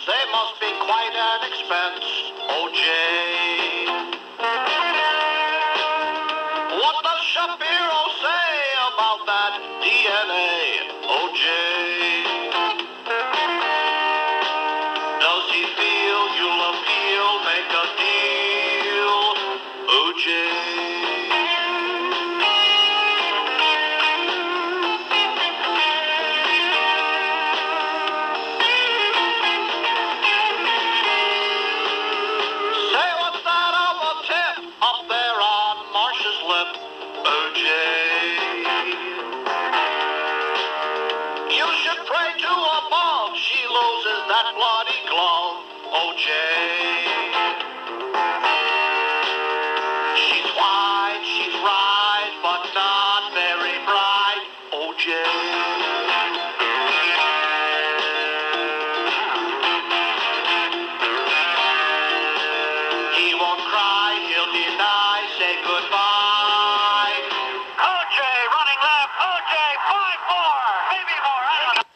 Speaker 10: They must be quite an expense, O.J. What does Shapiro say about that DNA, O.J.? Does he feel you'll appeal, make a deal, O.J.? She loses that bloody glove, O.J. She's white, she's right, but not very bright, O.J. He won't cry, he'll deny, say goodbye. O.J. running left, O.J. 5-4, maybe more, I don't know.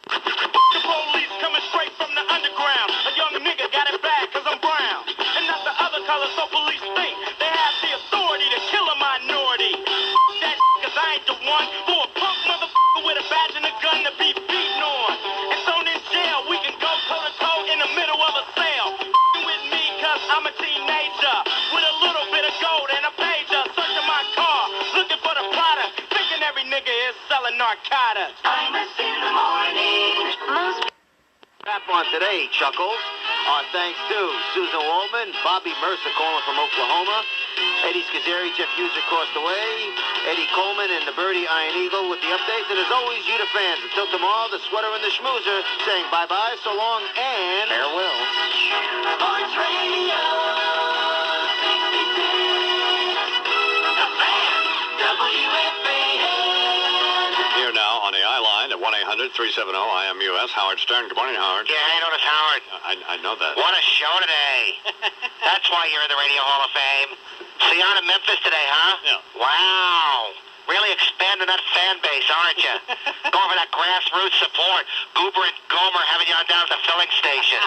Speaker 10: The police coming straight from the underground. A young nigga got it bad cause I'm brown. And not the other color, so police think they have the authority to kill a minority. That cause I ain't the one for a punk motherfucker with a badge and a gun to be beaten on. And thrown in jail, we can go toe to toe in the middle of a cell. With me cause I'm a teenager with a little bit of gold and a pager. Searching my car, looking for the product. Thinking every nigga is selling narcotics. Imus in the morning.
Speaker 14: Wrap on today, Chuckles. Our thanks to Susan Waldman, Bobby Mercer calling from Oklahoma, Eddie Scazzeri, Jeff Hughes across the way, Eddie Coleman and the Birdie Iron Eagle with the updates, and as always, you the fans. Until tomorrow, the Sweater and the Schmoozer saying bye-bye, so long, and farewell.
Speaker 5: Sports Radio 66, The Fan, WFAN.
Speaker 1: Here now on the I-Line at 1-800. 1-800-370-IMUS. Howard Stern. Good morning, Howard.
Speaker 10: Yeah, how you doing, Howard?
Speaker 1: I know that.
Speaker 10: What a show today. That's why you're in the Radio Hall of Fame. So you're out in Memphis today, huh?
Speaker 1: Yeah.
Speaker 10: Wow. Really expanding that fan base, aren't you? Going for that grassroots support. Goober and Gomer having you on down at the filling station.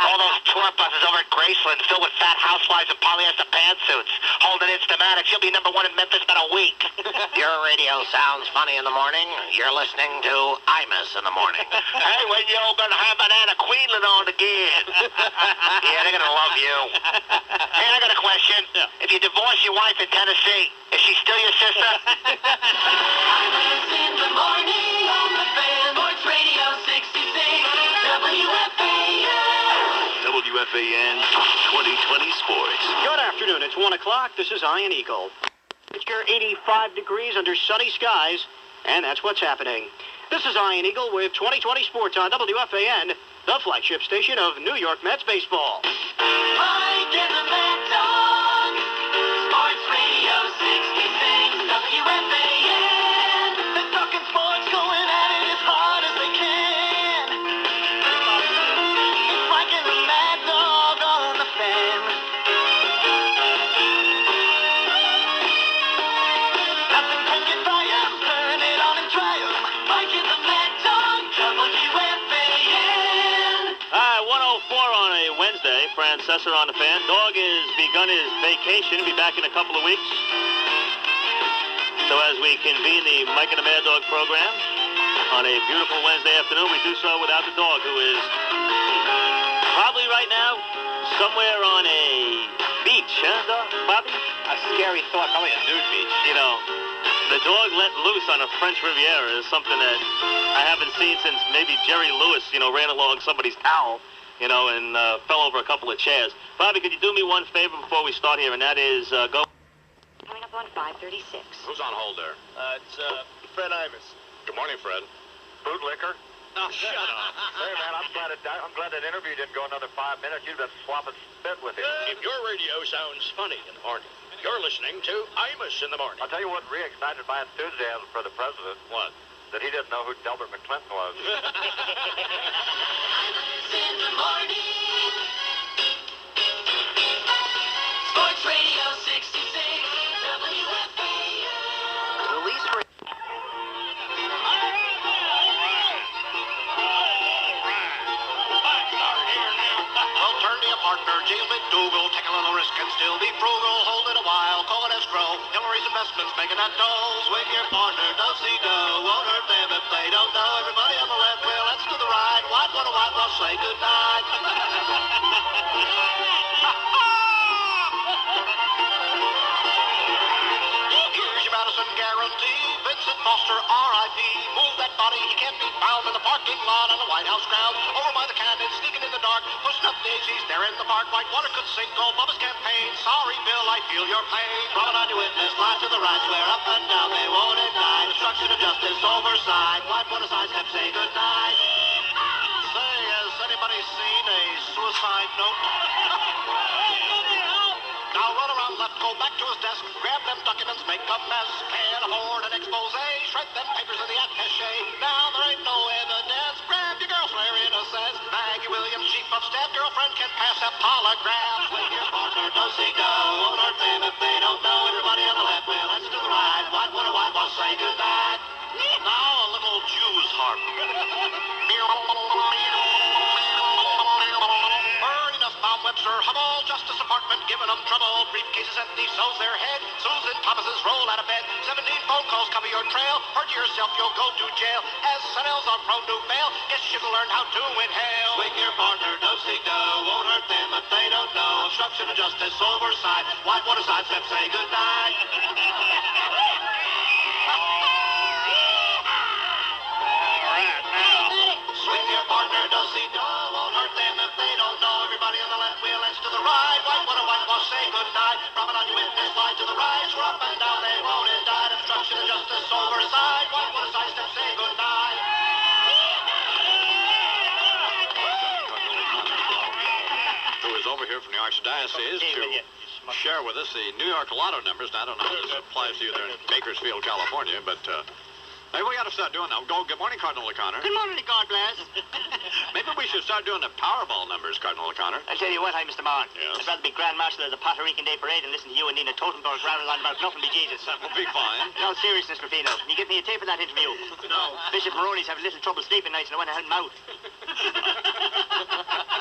Speaker 10: All those tour buses over at Graceland filled with fat housewives in polyester pantsuits holding Instamatics. You'll be number one in Memphis in a week. Your radio sounds funny in the morning. You're listening to Imus in the morning. Hey, when you gonna have Banana Queenland on again? Yeah, they're gonna love you. Hey, I got a question. If you divorce your wife in Tennessee, is she still your sister?
Speaker 5: Imus in the morning on the fan. Sports Radio 66, WFAN.
Speaker 7: WFAN 2020 Sports.
Speaker 6: Good afternoon. It's 1 o'clock. This is Ian Eagle. Temperature 85 degrees under sunny skies, and that's what's happening. This is Ian Eagle with 2020 Sports on WFAN, the flagship station of New York Mets baseball.
Speaker 5: Mike and the Mad Dog. Sports Radio 66, WFAN. They're talking sports, going at it as hard as they can. It's Mike and the Mad Dog on the fan. Nothing can get by 'em, turn it on and try 'em. Mike and the Mad Dog, WFAN.
Speaker 8: 104 on a Wednesday. Francesor on the fan. Dog has begun his vacation. He'll be back in a couple of weeks. So as we convene the Mike and the Mad Dog program on a beautiful Wednesday afternoon, we do so without the dog, who is probably right now somewhere on a beach, huh, Bobby?
Speaker 9: A scary thought, probably a nude beach.
Speaker 8: You know, the dog let loose on a French Riviera is something that I haven't seen since maybe Jerry Lewis, ran along somebody's towel, and fell over a couple of chairs. Bobby, could you do me one favor before we start here, and that is go...
Speaker 3: Coming up on 536.
Speaker 1: Who's on hold there?
Speaker 11: It's Fred Imus.
Speaker 1: Good morning, Fred.
Speaker 11: Bootlicker.
Speaker 9: Oh, shut up.
Speaker 11: Hey, man, I'm glad that interview didn't go another 5 minutes. You've been swapping spit with him.
Speaker 10: If your radio sounds funny in the morning, you're listening to Imus in the morning.
Speaker 11: I'll tell you what re-excited my enthusiasm for the president.
Speaker 1: What?
Speaker 11: That he didn't know who Delbert McClinton was.
Speaker 5: Imus in the morning. Sports Radio 66, WFAN.
Speaker 8: Release for...
Speaker 10: Well, turn to your partner, James McDougal. Take a little risk and still be frugal. Hold it a while, call it escrow. Hillary's investments making that dough. Swing your partner, does he know? Won't hurt them if they don't know. Everybody on the left wheel, let's do the ride. White, what a white, well, say goodnight. Here's your Madison guarantee. Vincent Foster, R.I.P. Move that body, he can't be found in the parking lot on the White House ground. Over by the cannon, sneaking in the dark, pushing up daisies there in the park. Whitewater could sink old Bubba's campaign. Sorry, Bill, I feel your pain. Promenade witness, line to the right, swear up and down they won't indict. Destruction of justice, oversight. Whitewater sidestep, say goodnight. Say, has anybody seen a suicide note? Now run around left, go back to his desk, grab them documents, make a mess. Can't afford an expose, shred them papers in the attaché. Now there ain't no evidence. Grab your girl's Larry says. Maggie Williams, chief of staff, girlfriend can pass a polygraph. With your partner, does he go? Won't hurt them if they don't know. Everybody on the left wheel, let's do the ride. White, what a white, well, say goodnight. Now a little Jew's harp. Bob Webster, Hubbell, Justice Department, giving them trouble. Briefcases empty, so's their head. Susan Thomas's roll out of bed. 17 phone calls cover your trail. Hurt yourself, you'll go to jail. SNLs are prone to fail. Guess you learn how to inhale. Swing your partner, does he go? Won't hurt them if they don't know. Obstruction of justice, oversight. Whitewater sidestep, say goodnight. Swing your partner, does he go? Won't hurt them if they don't know. Everybody on the left wheel, let's to the right. Whitewater, whitewash, say goodnight. Promenade your witness, slide to the right. Swear up and down, they won't indict. Obstruction of justice, oversight. Whitewater sidestep, say goodnight.
Speaker 1: Who is over here from the Archdiocese to share with us the New York Lotto numbers. Now, I don't know how this applies to you there in Bakersfield, California, but Hey, we got to start doing that. Good morning, Cardinal O'Connor.
Speaker 2: Good morning, God bless.
Speaker 1: Maybe we should start doing the Powerball numbers, Cardinal O'Connor.
Speaker 2: I'll tell you what, hi, Mr. Marr.
Speaker 1: Yes?
Speaker 2: I'd rather be Grand Marshal of the Puerto Rican Day Parade and listen to you and Nina Totenberg rattling on about nothing be Jesus.
Speaker 1: That will be fine.
Speaker 2: In all seriousness, Rufino, can you give me a tape of that interview?
Speaker 1: No.
Speaker 2: Bishop Maroney's having a little trouble sleeping nights and I want to help him out.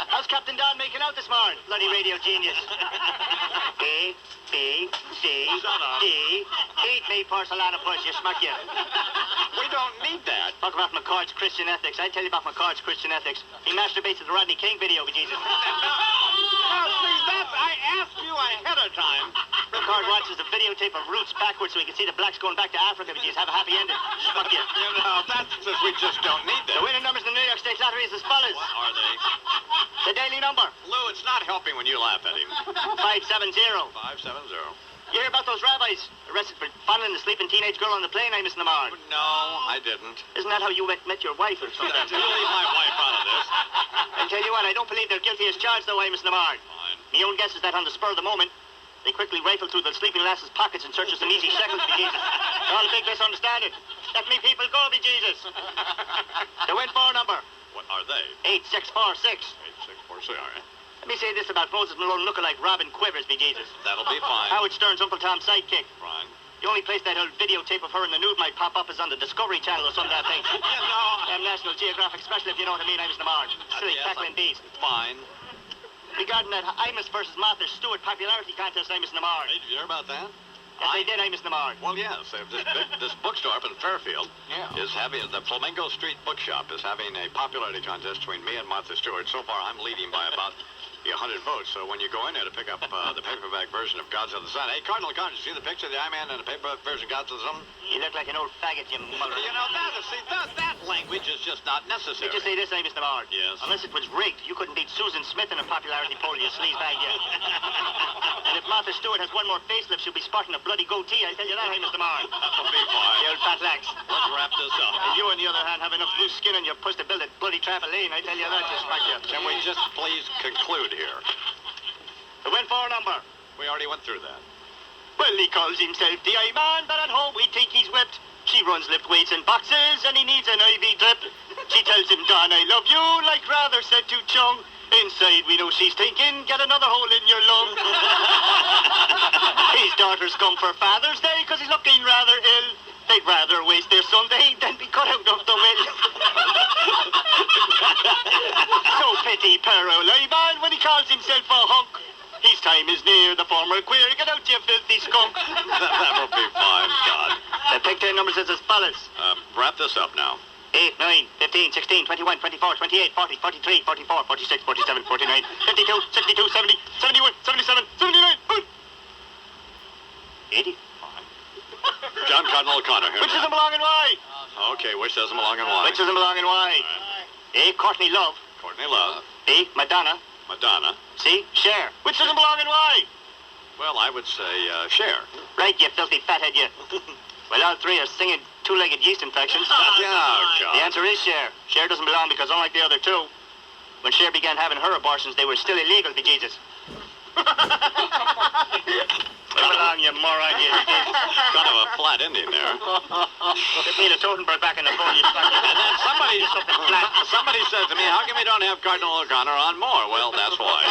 Speaker 2: How's Captain Don making out this morning? Bloody radio genius. A, B, C, D. Eat me, porcelain push, you smack you.
Speaker 1: We don't need that.
Speaker 2: Talk about McCord's Christian ethics. I tell you about McCord's Christian ethics. He masturbates to the Rodney King video, but Jesus.
Speaker 1: No, see, that I asked you ahead of time.
Speaker 2: McCord watches the videotape of Roots backwards so he can see the blacks going back to Africa, but Jesus, have a happy ending. Fuck you.
Speaker 1: That's just, we just don't need that.
Speaker 2: The winning numbers in the New York State Lottery is as follows.
Speaker 1: What are they?
Speaker 2: The daily number.
Speaker 1: Lou, it's not helping when you laugh at him.
Speaker 2: 570.
Speaker 1: 570.
Speaker 2: You hear about those rabbis arrested for fondling the sleeping teenage girl on the plane, Miss Lamar?
Speaker 1: No, I didn't.
Speaker 2: Isn't that how you met your wife or something?
Speaker 1: You leave my wife out of this.
Speaker 2: I tell you what, I don't believe they're guilty as charged, though, Miss Lamar.
Speaker 1: Fine.
Speaker 2: My own guess is that on the spur of the moment, they quickly rifled through the sleeping lass's pockets in search of some easy shekels, be Jesus. All a big misunderstanding. Let me people go, be Jesus. The win-for number.
Speaker 1: What are they?
Speaker 2: 8646.
Speaker 1: 8646, all right.
Speaker 2: Let me say this about Moses Malone lookalike Robin Quivers, be Jesus.
Speaker 1: That'll be fine.
Speaker 2: Howard Stern's Uncle Tom's sidekick.
Speaker 1: Fine.
Speaker 2: The only place that old videotape of her in the nude might pop up is on the Discovery Channel or some of that thing. National Geographic Special, if you know what I mean, Mr. Marge. Silly cackling beast.
Speaker 1: Fine.
Speaker 2: Regarding that Imus versus Martha Stewart popularity contest, Mr. Marge.
Speaker 1: Hey, did you hear about that?
Speaker 2: Yes, I did, Mr. Marge.
Speaker 1: Well, yes. This bookstore up in Fairfield is having, the Flamingo Street Bookshop is having a popularity contest between me and Martha Stewart. So far, I'm leading by about 100 votes. So when you go in there to pick up the paperback version of Gods of the Sun, hey, Cardinal O'Connor, did you see the picture of the I-Man and the paperback version of Gods of the Sun?
Speaker 2: You look like an old faggot, you mother.
Speaker 1: You know, that language is just not necessary.
Speaker 2: Let me just say this, Mr. Marge.
Speaker 1: Yes.
Speaker 2: Unless it was rigged, you couldn't beat Susan Smith in a popularity poll, you sleazebag, you. And if Martha Stewart has one more facelift, she'll be sporting a bloody goatee, I tell you that, Mr. Marge.
Speaker 1: That'll be fine.
Speaker 2: The old fat lax.
Speaker 1: Let's wrap this up.
Speaker 2: And you, on the other hand, have enough loose skin on your puss to build a bloody trampoline, I tell you that, just like you.
Speaker 1: Can we just please conclude here?
Speaker 2: The win-for number.
Speaker 1: We already went through that.
Speaker 2: Well, he calls himself the I-Man, but at home we think he's whipped. She runs lift weights in boxes, and he needs an IV drip. She tells him, Don, I love you, like rather said to Chung. Inside, we know she's thinking, get another hole in your lung. His daughters come for Father's Day, because he's looking rather ill. They'd rather waste their Sunday than be cut out of the will. So pity Perro Ivan when he calls himself a hunk. His time is near, the former queer. Get out, you filthy skunk.
Speaker 1: That will be fine, God.
Speaker 2: The pick 10 numbers is as follows.
Speaker 1: Wrap this up now.
Speaker 2: 8, 9, 15, 16, 21, 24, 28, 40, 43, 44, 46, 47, 49, 52, 62, 70, 71, 77, 79, 80.
Speaker 1: John Cardinal O'Connor here.
Speaker 2: Which doesn't belong and why?
Speaker 1: Okay, which doesn't belong and why?
Speaker 2: Which doesn't belong and why? A, Courtney Love.
Speaker 1: Courtney Love.
Speaker 2: B, Madonna.
Speaker 1: Madonna.
Speaker 2: C, Cher. Which doesn't belong and why?
Speaker 1: Well, I would say Cher.
Speaker 2: Right, you filthy fathead, you. Well, all three are singing two-legged yeast infections.
Speaker 1: God.
Speaker 2: The answer is Cher. Cher doesn't belong because unlike the other two, when Cher began having her abortions, they were still illegal, be Jesus. Belong, you moron, you.
Speaker 1: Kind of a flat ending there.
Speaker 2: Get me the Totenberg back in the phone, you sucker.
Speaker 1: And then somebody said to me, how come we don't have Cardinal O'Connor on more? Well, that's why.